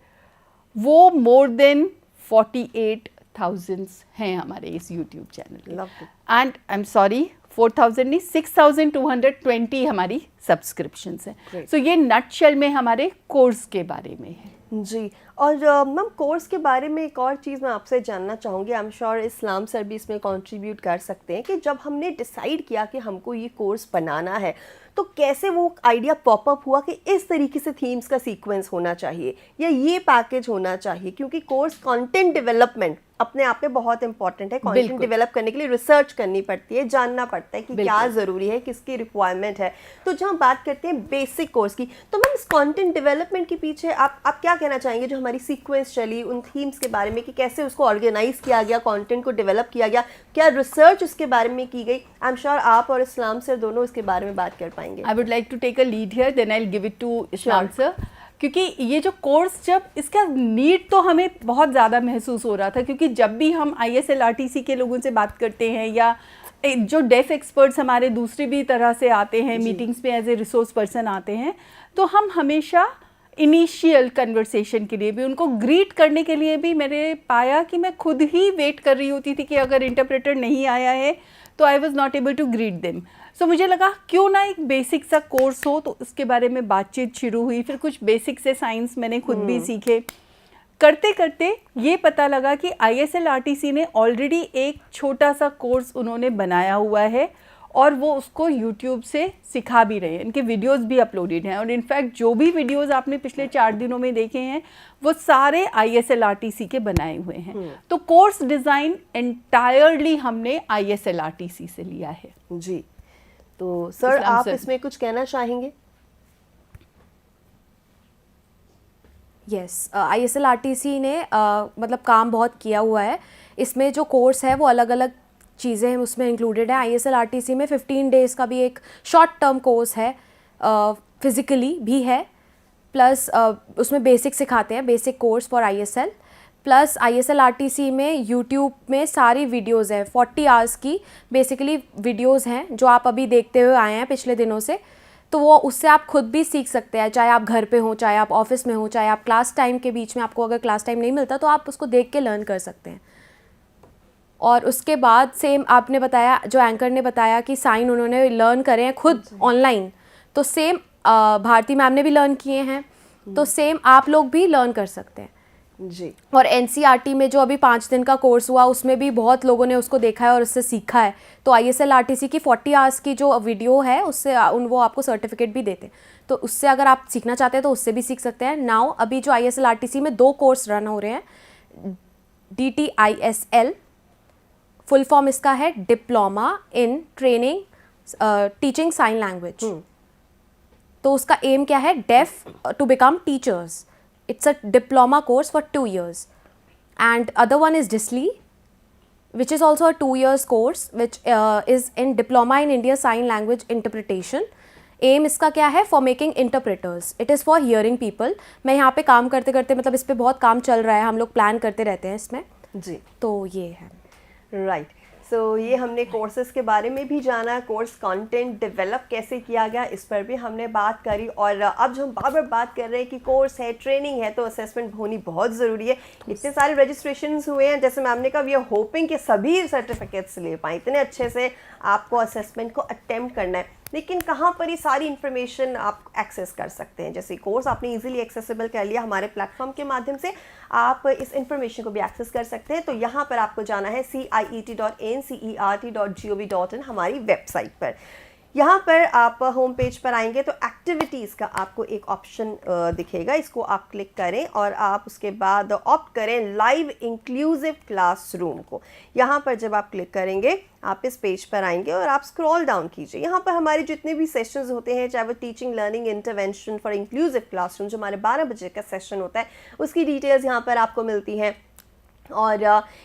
वो मोर देन 48,000 हैं हमारे इस YouTube channel. And I am sorry, 4,000 नहीं, 6,220 हमारी सब्सक्रिप्शंस हैं। सो ये नटशेल में हमारे कोर्स के बारे में है जी। और मैम कोर्स के बारे में एक और चीज़ मैं आपसे जानना चाहूँगी, I am sure Islam sir भी इसमें कंट्रीब्यूट कर सकते हैं, कि जब हमने डिसाइड किया कि हमको ये कोर्स बनाना है तो कैसे वो आइडिया पॉपअप हुआ कि इस तरीके से थीम्स का सीक्वेंस होना चाहिए या ये पैकेज होना चाहिए, क्योंकि कोर्स कंटेंट डेवलपमेंट अपने आप में बहुत इंपॉर्टेंट है। कंटेंट डेवलप करने के लिए रिसर्च करनी पड़ती है, जानना पड़ता है कि क्या ज़रूरी है, किसकी रिक्वायरमेंट है। तो जब हम बात करते हैं बेसिक कोर्स की, तो मैम इस कंटेंट डेवलपमेंट के पीछे आप क्या कहना चाहेंगे, जो हमारी सीक्वेंस चली उन थीम्स के बारे में, कि कैसे उसको ऑर्गेनाइज किया गया, कंटेंट को डेवलप किया गया, क्या रिसर्च उसके बारे में की गई? आई एम श्योर आप और इस्लाम सर दोनों इसके बारे में बात कर पाएंगे। I would like to take a lead here, then I will give it to Islam sir. क्योंकि ये जो कोर्स, जब इसका नीड तो हमें बहुत ज़्यादा महसूस हो रहा था, क्योंकि जब भी हम ISL RTC के लोगों से बात करते हैं या जो डेफ एक्सपर्ट्स हमारे दूसरी भी तरह से आते हैं मीटिंग्स में एज ए रिसोर्स पर्सन आते हैं, तो हम हमेशा इनिशियल कन्वर्सेशन के लिए भी, उनको ग्रीट करने के लिए भी मैंने पाया कि मैं खुद ही वेट कर रही होती थी कि अगर इंटरप्रेटर नहीं आया है तो I was not able to greet them. So मुझे लगा क्यों ना एक बेसिक सा कोर्स हो, तो उसके बारे में बातचीत शुरू हुई। फिर कुछ बेसिक से साइंस मैंने खुद भी सीखे। करते करते ये पता लगा कि ISL RTC ने ऑलरेडी एक छोटा सा कोर्स उन्होंने बनाया हुआ है और वो उसको YouTube से सिखा भी रहे हैं, इनके वीडियोस भी अपलोडेड हैं। और इनफैक्ट जो भी वीडियोस आपने पिछले 4 दिनों में देखे हैं वो सारे ISL RTC के बनाए हुए हैं। तो कोर्स डिज़ाइन एंटायरली हमने ISL RTC से लिया है। जी, तो सर आप इसमें कुछ कहना चाहेंगे? यस, ISL RTC ने मतलब काम बहुत किया हुआ है। इसमें जो कोर्स है वो अलग अलग चीज़ें हैं उसमें इंक्लूडेड है। ISL RTC में 15 डेज़ का भी एक शॉर्ट टर्म कोर्स है, फिज़िकली भी है, प्लस उसमें बेसिक सिखाते हैं, basic course for ISL। Plus ISL RTC में YouTube में सारी वीडियोज़ हैं, 40 आवर्स की बेसिकली वीडियोज़ हैं जो आप अभी देखते हुए आए हैं पिछले दिनों से। तो वो उससे आप खुद भी सीख सकते हैं, चाहे आप घर पे हो, चाहे आप ऑफिस में हो, चाहे आप क्लास टाइम के बीच में आपको अगर क्लास टाइम नहीं मिलता तो आप उसको देख के लर्न कर सकते हैं। और उसके बाद सेम आपने बताया, जो एंकर ने बताया कि साइन उन्होंने लर्न करे हैं खुद ऑनलाइन, तो सेम भारती मैम ने भी लर्न किए हैं, तो सेम आप लोग भी लर्न कर सकते हैं जी। और NCERT में जो अभी 5 दिन का कोर्स हुआ उसमें भी बहुत लोगों ने उसको देखा है और उससे सीखा है। तो ISL RTC की 40 आवर्स की जो वीडियो है उससे वो आपको सर्टिफिकेट भी देते हैं, तो उससे अगर आप सीखना चाहते हैं तो उससे भी सीख सकते हैं। नाउ अभी जो ISL RTC में 2 कोर्स रन हो रहे हैं, DTISL फुल फॉर्म इसका है diploma in training teaching sign language. तो उसका एम क्या है, deaf to become teachers. It's a diploma course for 2 years. And other one is DISLI, which is also a 2 years course, which is in Diploma in India Sign Language Interpretation. Aim इसका क्या है, for making interpreters. It is for hearing people. मैं यहाँ पे काम करते करते, मतलब इस पर बहुत काम चल रहा है, हम लोग प्लान करते रहते हैं इसमें जी। तो ये है राइट। सो ये हमने कोर्सेज़ के बारे में भी जाना, कोर्स कंटेंट डेवलप कैसे किया गया इस पर भी हमने बात करी। और अब जो हम बार बात कर रहे हैं कि कोर्स है, ट्रेनिंग है, तो असेसमेंट होनी बहुत ज़रूरी है। इतने सारे रजिस्ट्रेशंस हुए हैं, जैसे मैम ने कहा, वी आर होपिंग कि सभी सर्टिफिकेट्स ले पाएँ, इतने अच्छे से आपको असेसमेंट को अटेम्प्ट करना है। लेकिन कहाँ पर ये सारी इन्फॉर्मेशन आप एक्सेस कर सकते हैं? जैसे कोर्स आपने इजीली एक्सेसिबल कर लिया हमारे प्लेटफॉर्म के माध्यम से, आप इस इन्फॉर्मेशन को भी एक्सेस कर सकते हैं। तो यहाँ पर आपको जाना है ciet.ncert.gov.in हमारी वेबसाइट पर। यहाँ पर आप होम पेज पर आएंगे तो एक्टिविटीज़ का आपको एक ऑप्शन दिखेगा, इसको आप क्लिक करें और आप उसके बाद ऑप्ट करें लाइव इंक्लूसिव क्लासरूम को। यहाँ पर जब आप क्लिक करेंगे आप इस पेज पर आएंगे और आप स्क्रॉल डाउन कीजिए। यहाँ पर हमारे जितने भी सेशंस होते हैं, चाहे वो teaching learning intervention for inclusive classroom जो हमारे 12 बजे का सेशन होता है, उसकी डिटेल्स यहाँ पर आपको मिलती हैं। और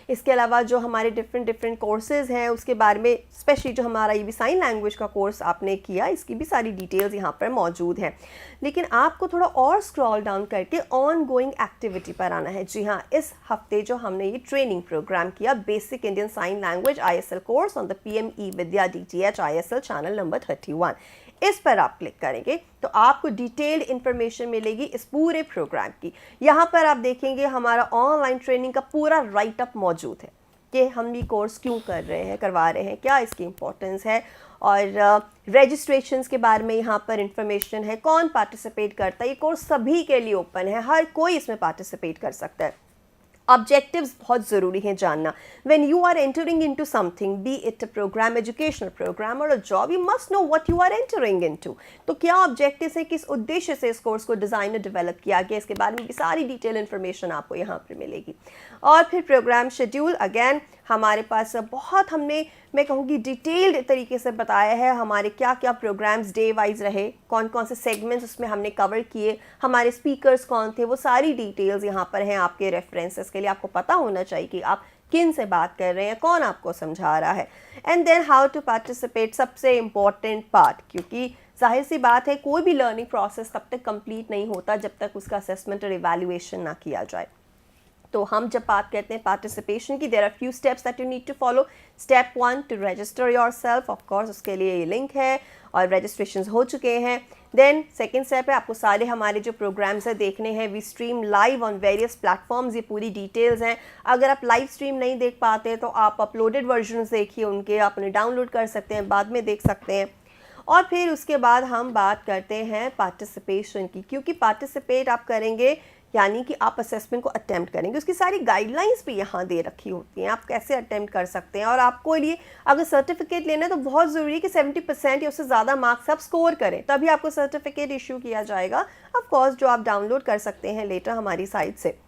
इसके अलावा जो हमारे डिफरेंट कोर्सेज़ हैं उसके बारे में, स्पेशली जो हमारा ये भी साइन लैंग्वेज का कोर्स आपने किया, इसकी भी सारी डिटेल्स यहाँ पर मौजूद हैं। लेकिन आपको थोड़ा और स्क्रॉल डाउन करके ऑन गोइंग एक्टिविटी पर आना है। जी हाँ, इस हफ्ते जो हमने ये ट्रेनिंग प्रोग्राम किया, basic Indian sign language ISL course on the PME Vidya DTH ISL channel number 31, इस पर आप क्लिक करेंगे तो आपको डिटेल्ड इन्फॉर्मेशन मिलेगी इस पूरे प्रोग्राम की। यहाँ पर आप देखेंगे हमारा ऑनलाइन ट्रेनिंग का पूरा राइट अप मौजूद है कि हम ये कोर्स क्यों करवा रहे हैं, क्या इसकी इम्पोर्टेंस है, और रजिस्ट्रेशंस के बारे में यहाँ पर इंफॉर्मेशन है, कौन पार्टिसिपेट करता है। ये कोर्स सभी के लिए ओपन है, हर कोई इसमें पार्टिसिपेट कर सकता है। ऑब्जेक्टिव्स बहुत ज़रूरी हैं जानना। When you are entering into something, be it a program, educational program और a job, you must know what you are entering into. तो क्या ऑब्जेक्टिव्स हैं, किस उद्देश्य से इस कोर्स को डिज़ाइन और डेवलप किया गया, इसके बारे में भी सारी डिटेल इन्फॉर्मेशन आपको यहाँ पर मिलेगी। और फिर प्रोग्राम शेड्यूल, अगेन हमारे पास बहुत, हमने मैं कहूँगी डिटेल्ड तरीके से बताया है हमारे क्या क्या प्रोग्राम्स डे वाइज रहे, कौन कौन से सेगमेंट्स उसमें हमने कवर किए, हमारे स्पीकर्स कौन थे, वो सारी डिटेल्स यहाँ पर हैं आपके रेफरेंसेस के लिए। आपको पता होना चाहिए कि आप किन से बात कर रहे हैं, कौन आपको समझा रहा है। And then how to participate, सबसे इम्पॉर्टेंट पार्ट, क्योंकि जाहिर सी बात है कोई भी लर्निंग प्रोसेस तब तक कंप्लीट नहीं होता जब तक उसका असेसमेंट और इवैल्यूएशन ना किया जाए। तो हम जब बात करते हैं पार्टिसिपेशन की, there are few steps that you need to follow. Step 1, to register yourself, of course उसके लिए ये लिंक है और रजिस्ट्रेशन हो चुके हैं। देन सेकेंड स्टेप है आपको सारे हमारे जो प्रोग्राम्स हैं देखने हैं। We stream live on various platforms, ये पूरी डिटेल्स हैं। अगर आप लाइव स्ट्रीम नहीं देख पाते तो आप अपलोडेड वर्जन्स देखिए उनके, आप उन्हें डाउनलोड कर सकते हैं, बाद में देख सकते हैं। और फिर उसके बाद हम बात करते हैं पार्टिसिपेशन की, क्योंकि पार्टिसिपेट आप करेंगे यानी कि आप असेसमेंट को अटेम्प्ट करेंगे। उसकी सारी गाइडलाइंस भी यहाँ दे रखी होती हैं, आप कैसे अटेम्प्ट कर सकते हैं। और आपको लिए अगर सर्टिफिकेट लेना है तो बहुत ज़रूरी है कि 70% या उससे ज़्यादा मार्क्स आप स्कोर करें, तभी आपको सर्टिफिकेट इशू किया जाएगा, ऑफ कोर्स जो आप डाउनलोड कर सकते हैं लेटर हमारी साइट से।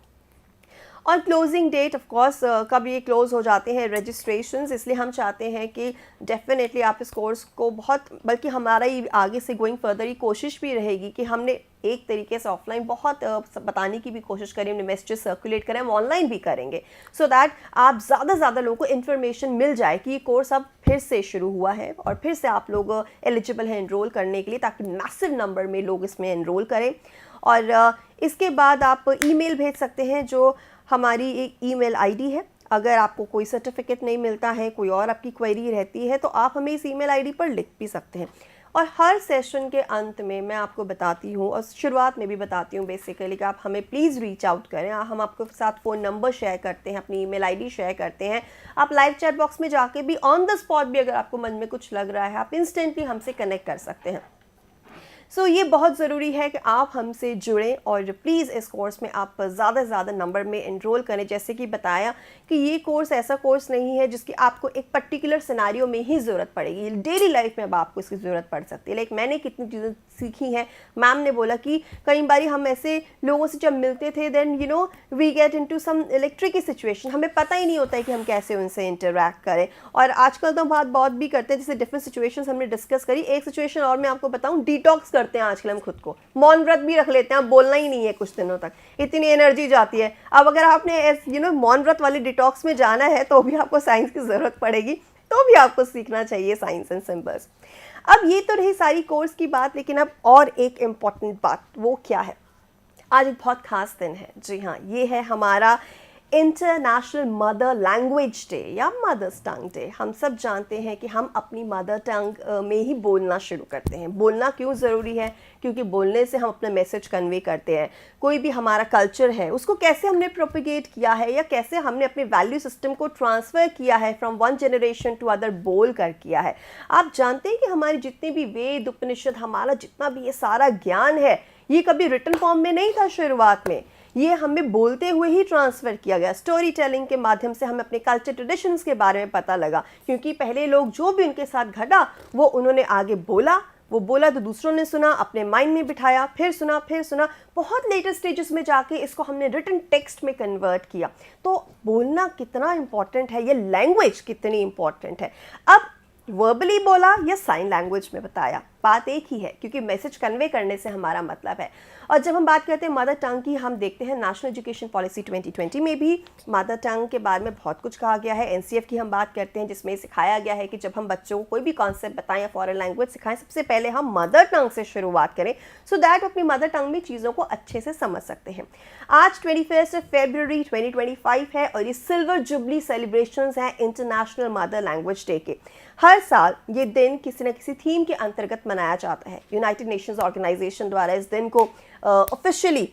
और क्लोजिंग डेट, ऑफ कोर्स कब ये क्लोज़ हो जाते हैं रजिस्ट्रेशंस, इसलिए हम चाहते हैं कि डेफिनेटली आप इस कोर्स को बहुत, बल्कि हमारा ये आगे से गोइंग फर्दर ये कोशिश भी रहेगी कि हमने एक तरीके से ऑफलाइन बहुत बताने की भी कोशिश करें, हमने मैसेजेस सर्कुलेट करें, हम ऑनलाइन भी करेंगे, सो दैट आप ज़्यादा लोगों को इन्फॉर्मेशन मिल जाए कि ये कोर्स अब फिर से शुरू हुआ है और फिर से आप लोग एलिजिबल हैं एनरोल करने के लिए, ताकि मैसिव नंबर में लोग इसमें एनरोल करें। और इसके बाद आप ईमेल भेज सकते हैं, जो हमारी एक ईमेल आईडी है। अगर आपको कोई सर्टिफिकेट नहीं मिलता है, कोई और आपकी क्वेरी रहती है, तो आप हमें इस ईमेल आईडी पर लिख भी सकते हैं। और हर सेशन के अंत में मैं आपको बताती हूँ और शुरुआत में भी बताती हूँ बेसिकली कि आप हमें प्लीज़ रीच आउट करें। हम आपके साथ फ़ोन नंबर शेयर करते हैं, अपनी ईमेल आईडी शेयर करते हैं। आप लाइव चैट बॉक्स में जाके भी ऑन द स्पॉट भी अगर आपको मन में कुछ लग रहा है, आप इंस्टेंटली हमसे कनेक्ट कर सकते हैं। सो ये बहुत ज़रूरी है कि आप हमसे जुड़ें और प्लीज़ इस कोर्स में आप ज़्यादा से ज़्यादा नंबर में एनरोल करें। जैसे कि बताया कि ये कोर्स ऐसा कोर्स नहीं है जिसकी आपको एक पर्टिकुलर सिनारियो में ही ज़रूरत पड़ेगी, डेली लाइफ में अब आपको इसकी ज़रूरत पड़ सकती है। लाइक मैंने कितनी चीज़ें सीखी हैं, मैम ने बोला कि कई बार हम ऐसे लोगों से जब मिलते थे, then you know we get into some electric situation, हमें पता ही नहीं होता है कि हम कैसे उनसे इंटरेक्ट करें। और आजकल तो बात बहुत भी करते हैं, जैसे डिफरेंट सिचुएशंस हमने डिस्कस करी। एक सिचुएशन और मैं आपको बताऊं, डिटॉक्स करते हैं आजकल हम खुद को, मौन व्रत भी रख लेते हैं, बोलना ही नहीं है कुछ दिनों तक, इतनी एनर्जी जाती है। अब अगर आपने मौन व्रत वाले डिटॉक्स में जाना है तो भी आपको साइंस की ज़रूरत पड़ेगी, तो भी आपको सीखना चाहिए साइंस एंड सिंबल्स। अब ये तो रही सारी कोर्स की बात, लेकिन अब और एक इम्पॉर्टेंट बात, वो क्या है? आज एक बहुत ख़ास दिन है। जी हाँ, ये है हमारा इंटरनेशनल मदर लैंग्वेज डे या मदर्स टंग डे। हम सब जानते हैं कि हम अपनी मदर टंग में ही बोलना शुरू करते हैं। बोलना क्यों ज़रूरी है? क्योंकि बोलने से हम अपना मैसेज कन्वे करते हैं। कोई भी हमारा कल्चर है उसको कैसे हमने प्रोपिगेट किया है या कैसे हमने अपने वैल्यू सिस्टम को ट्रांसफ़र किया है from one generation to other, बोल कर किया है। आप जानते हैं कि हमारे जितने भी वेद उपनिषद, हमारा जितना भी ये सारा ज्ञान है, ये कभी रिटन फॉर्म में नहीं था शुरुआत में। ये हमें बोलते हुए ही ट्रांसफ़र किया गया। स्टोरी टेलिंग के माध्यम से हमें अपने कल्चर ट्रेडिशंस के बारे में पता लगा, क्योंकि पहले लोग जो भी उनके साथ घटा वो उन्होंने आगे बोला, वो बोला तो दूसरों ने सुना, अपने माइंड में बिठाया, फिर सुना, बहुत लेटर स्टेजेस में जाके इसको हमने रिटन टेक्स्ट में कन्वर्ट किया। तो बोलना कितना इंपॉर्टेंट है, ये लैंग्वेज कितनी इंपॉर्टेंट है। अब वर्बली बोला या साइन लैंग्वेज में बताया, बात एक ही है, क्योंकि मैसेज कन्वे करने से हमारा मतलब है। और जब हम बात करते हैं मदर टंग की, हम देखते हैं नेशनल एजुकेशन पॉलिसी 2020 में भी मदर टंग के बारे में बहुत कुछ कहा गया है। एनसीएफ की हम बात करते हैं, जिसमें सिखाया गया है कि जब हम बच्चों को कोई भी कॉन्सेप्ट बताएं या फॉरेन लैंग्वेज सिखाएं, सबसे पहले हम मदर टंग से शुरुआत करें, सो दैट अपनी मदर टंग में चीज़ों को अच्छे से समझ सकते हैं। आज 21 फरवरी 2025 है और ये सिल्वर जुबली सेलिब्रेशंस हैं इंटरनेशनल मदर लैंग्वेज डे के। हर साल ये दिन किसी न किसी थीम के अंतर्गत मनाया जाता है। यूनाइटेड नेशंस ऑर्गेनाइजेशन द्वारा इस दिन को ऑफिशियली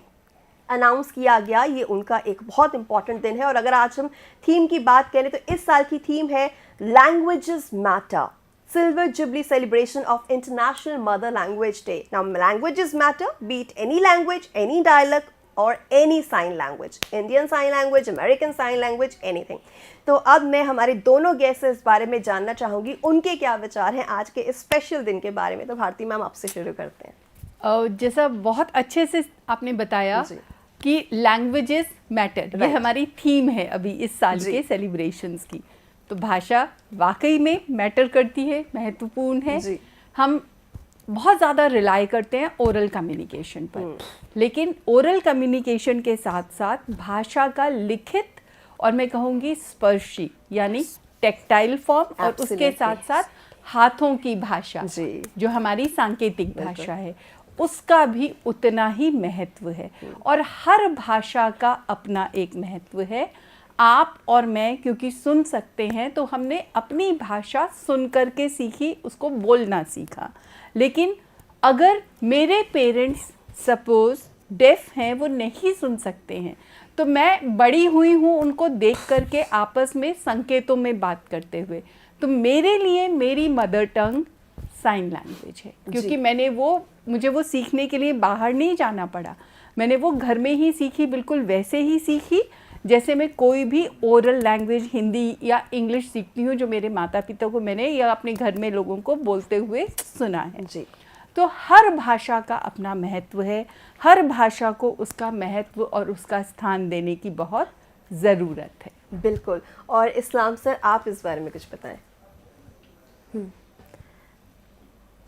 अनाउंस किया गया। ये उनका एक बहुत इंपॉर्टेंट दिन है। और अगर आज हम थीम की बात करें तो इस साल की थीम है languages matter, silver jubilee celebration of international mother language day. Now languages matter, be it any language, any dialect और any sign language, Indian sign language, American sign language, anything. तो अब मैं हमारे दोनों गेस्ट से इस बारे में जानना चाहूँगी, उनके क्या विचार हैं आज के इस स्पेशल दिन के बारे में। तो भारती मैम आपसे शुरू करते हैं। जैसा बहुत अच्छे से आपने बताया कि लैंग्वेजेस मैटर, ये हमारी थीम है अभी इस साल के सेलिब्रेशंस की। तो भाषा वाकई में मैटर करती है, महत्वपूर्ण है। हम बहुत ज़्यादा रिलाई करते हैं ओरल कम्युनिकेशन पर, लेकिन ओरल कम्युनिकेशन के साथ साथ भाषा का लिखित और मैं कहूँगी स्पर्शी यानी टेक्टाइल फॉर्म, और उसके साथ साथ हाथों की भाषा जो हमारी सांकेतिक भाषा है, उसका भी उतना ही महत्व है। और हर भाषा का अपना एक महत्व है। आप और मैं क्योंकि सुन सकते हैं तो हमने अपनी भाषा सुन कर के सीखी, उसको बोलना सीखा। लेकिन अगर मेरे पेरेंट्स सपोज डेफ हैं, वो नहीं सुन सकते हैं, तो मैं बड़ी हुई हूँ उनको देख करके आपस में संकेतों में बात करते हुए। तो मेरे लिए मेरी मदर टंग साइन लैंग्वेज है, क्योंकि मुझे वो सीखने के लिए बाहर नहीं जाना पड़ा। मैंने वो घर में ही सीखी, बिल्कुल वैसे ही सीखी जैसे मैं कोई भी ओरल लैंग्वेज हिंदी या इंग्लिश सीखती हूँ, जो मेरे माता पिता को मैंने या अपने घर में लोगों को बोलते हुए सुना है। तो हर भाषा का अपना महत्व है, हर भाषा को उसका महत्व और उसका स्थान देने की बहुत ज़रूरत है। बिल्कुल। और इस्लाम सर, आप इस बारे में कुछ बताएं।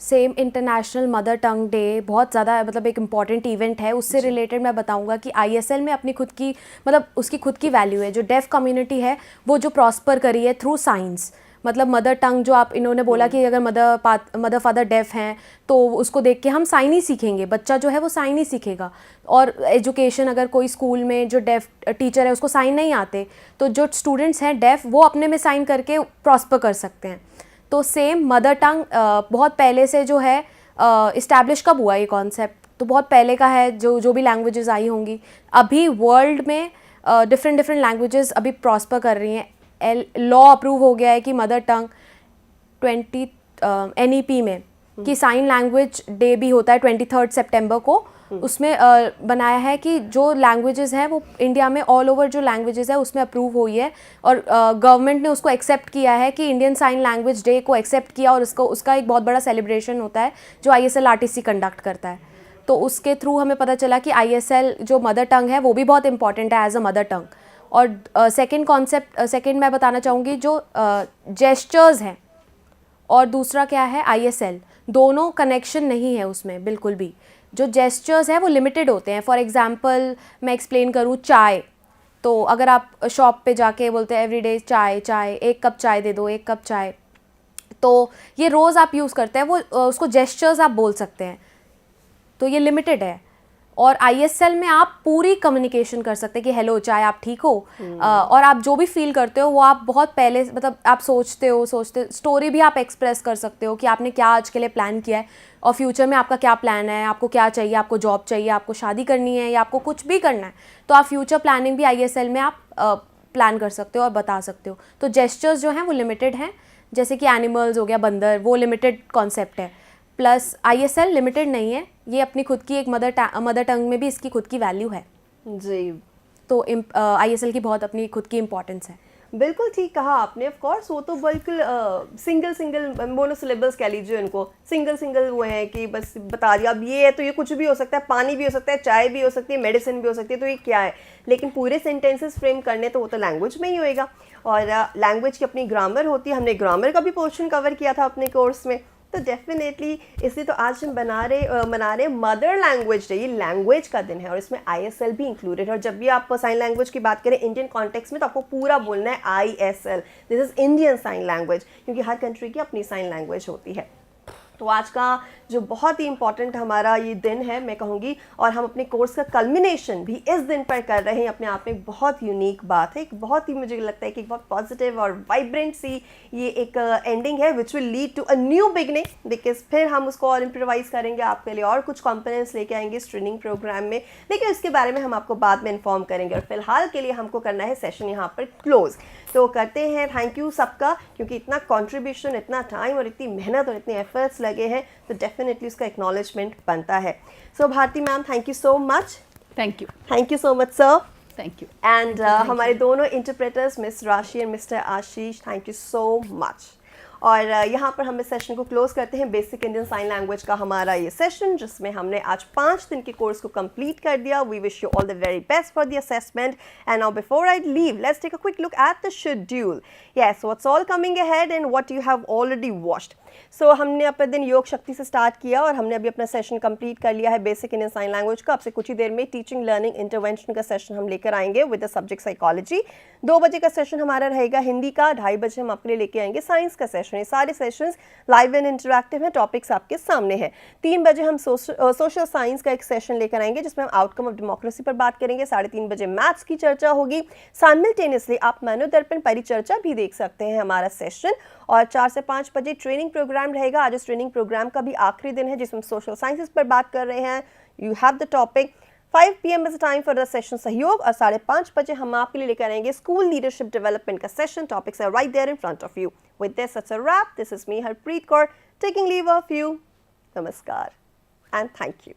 Same international mother tongue day बहुत ज़्यादा मतलब एक इम्पॉर्टेंट इवेंट है। उससे रिलेटेड मैं बताऊंगा कि आईएसएल में अपनी खुद की मतलब उसकी खुद की वैल्यू है। जो डेफ कम्युनिटी है वो जो प्रॉस्पर करी है थ्रू साइंस, मतलब मदर टंग जो आप इन्होंने बोला कि अगर मदर फादर डेफ हैं तो उसको देख के हम साइन ही सीखेंगे, बच्चा जो है वो साइन ही सीखेगा। और एजुकेशन, अगर कोई स्कूल में जो डेफ टीचर है उसको साइन नहीं आते, तो जो स्टूडेंट्स हैं डेफ वो अपने में साइन करके प्रॉस्पर कर सकते हैं। तो सेम मदर टंग बहुत पहले से जो है इस्टेब्लिश कब हुआ ये कॉन्सेप्ट, तो बहुत पहले का है। जो भी लैंग्वेजेस आई होंगी, अभी वर्ल्ड में डिफरेंट लैंग्वेजेस अभी प्रॉस्पर कर रही हैं। लॉ अप्रूव हो गया है कि मदर टंग 20 NEP में कि साइन लैंग्वेज डे भी होता है 23 सितंबर को। उसमें बनाया है कि जो लैंग्वेजेस हैं वो इंडिया में ऑल ओवर जो लैंग्वेजेस है उसमें अप्रूव हुई है, और गवर्नमेंट ने उसको एक्सेप्ट किया है कि इंडियन साइन लैंग्वेज डे को एक्सेप्ट किया, और उसका एक बहुत बड़ा सेलिब्रेशन होता है जो ISL RTC कंडक्ट करता है। तो उसके थ्रू हमें पता चला कि ISL जो मदर टंग है वो भी बहुत इंपॉर्टेंट है एज अ मदर टंग। और सेकेंड मैं बताना चाहूँगी जो जेस्चर्स हैं, और दूसरा क्या है ISL, दोनों कनेक्शन नहीं है उसमें बिल्कुल भी। जो जेस्चर्स हैं वो लिमिटेड होते हैं। फॉर एग्जांपल मैं एक्सप्लेन करूँ, चाय, तो अगर आप शॉप पे जाके बोलते हैं एवरीडे चाय, 1 कप चाय दे दो, 1 कप चाय, तो ये रोज़ आप यूज़ करते हैं, वो उसको जेस्चर्स आप बोल सकते हैं, तो ये लिमिटेड है। और ISL में आप पूरी कम्युनिकेशन कर सकते हैं कि हेलो चाय, आप ठीक हो, और आप जो भी फील करते हो वो आप बहुत पहले मतलब आप सोचते स्टोरी भी आप एक्सप्रेस कर सकते हो कि आपने क्या आज के लिए प्लान किया है और फ्यूचर में आपका क्या प्लान है, आपको क्या चाहिए, आपको जॉब चाहिए, आपको शादी करनी है या आपको कुछ भी करना है, तो आप फ्यूचर प्लानिंग भी ISL में आप प्लान कर सकते हो और बता सकते हो। तो जेस्चर्स जो हैं वो लिमिटेड हैं, जैसे कि एनिमल्स हो गया, बंदर, वो लिमिटेड कॉन्सेप्ट है। प्लस ISL लिमिटेड नहीं है, ये अपनी खुद की एक मदर टंग में भी इसकी खुद की वैल्यू है। जी, तो ISL की बहुत अपनी खुद की इम्पोर्टेंस है। बिल्कुल ठीक कहा आपने। ऑफ कोर्स वो तो बिल्कुल सिंगल मोनोसिलेबल्स कह लीजिए उनको, सिंगल वो है कि बस बता दिया। अब ये है तो ये कुछ भी हो सकता है, पानी भी हो सकता है, चाय भी हो सकती है, मेडिसिन भी हो सकती है, तो ये क्या है। लेकिन पूरे सेंटेंसेस फ्रेम करने तो वो तो लैंग्वेज में ही होएगा, और लैंग्वेज की अपनी ग्रामर होती है। हमने ग्रामर का भी पोर्शन कवर किया था अपने कोर्स में, तो डेफिनेटली इसलिए तो आज हम मना रहे मदर लैंग्वेज डे। ये लैंग्वेज का दिन है और इसमें ISL भी इंक्लूडेड है। और जब भी आप साइन लैंग्वेज की बात करें इंडियन कॉन्टेक्स्ट में, तो आपको पूरा बोलना है ISL, this is Indian sign language, क्योंकि हर कंट्री की अपनी साइन लैंग्वेज होती है। तो आज का जो बहुत ही इंपॉर्टेंट हमारा ये दिन है मैं कहूँगी, और हम अपने कोर्स का कल्मिनेशन भी इस दिन पर कर रहे हैं, अपने आप में एक बहुत यूनिक बात है। एक बहुत ही मुझे लगता है कि एक बहुत पॉजिटिव और वाइब्रेंट सी ये एक एंडिंग है which will lead to a new beginning, because फिर हम उसको और इम्प्रोवाइज करेंगे, आपके लिए और कुछ कॉम्पोनेंट्स लेके आएंगे इस ट्रेनिंग प्रोग्राम में, लेकिन इसके बारे में हम आपको बाद में इन्फॉर्म करेंगे। और फिलहाल के लिए हमको करना है सेशन यहाँ पर क्लोज। तो करते हैं, थैंक यू सबका, क्योंकि इतना कंट्रीब्यूशन, इतना टाइम और इतनी मेहनत और इतने एफर्ट्स लगे हैं, तो डेफिनेटली उसका एक्नॉलेजमेंट बनता है। So Bharti ma'am, thank you so much. Thank you so much sir. Thank you. And हमारे दोनों interpreters miss Rashi and mister Ashish, thank you so much. और यहाँ पर हम इस सेशन को क्लोज करते हैं, बेसिक इंडियन साइन लैंग्वेज का हमारा ये सेशन, जिसमें हमने आज 5 दिन के कोर्स को कंप्लीट कर दिया। We wish you all the very best for the assessment. And now before I leave, let's take a quick look at the schedule. Yes, what's all coming ahead and what you have already watched. So हमने अपने दिन योग शक्ति से start किया और हमने अभी अपना सेशन कंप्लीट कर लिया है बेसिक इंडियन साइन लैंग्वेज का। अब से कुछ ही देर में टीचिंग लर्निंग इंटरवेंशन का सेशन हम लेकर आएंगे विद द सब्जेक्ट साइकोलॉजी। 2 बजे का सेशन हमारा रहेगा हिंदी का, 2:30 बजे हम आपके लिए लेके आएंगे साइंस का सेशन। ये सारे सेशंस लाइव एंड इंटरैक्टिव हैं, टॉपिक्स आपके सामने हैं। 3 बजे हम सोशल साइंस का एक सेशन लेकर आएंगे जिसमें हम आउटकम ऑफ डेमोक्रेसी पर बात करेंगे। 3:30 बजे मैथ्स की चर्चा होगी। साइमल्टेनियसली आप मनोदर्पण परिचर्चा भी देख सकते हैं हमारा सेशन। और 4 से 5 बजे ट्रेनिंग प्रोग्राम रहेगा। आज इस ट्रेनिंग प्रोग्राम का भी आखिरी दिन है जिसमें हम सोशल साइंसेस पर बात कर रहे हैं। You have the topic. 5 PM is the time for the session Sahyog. और 5:30 बजे हम आपके लिए लेकर आएंगे स्कूल लीडरशिप डेवलपमेंट का session. Topics are right there in front of you. With this it's a wrap. This is me Harpreet Kaur taking leave of you. नमस्कार and thank you.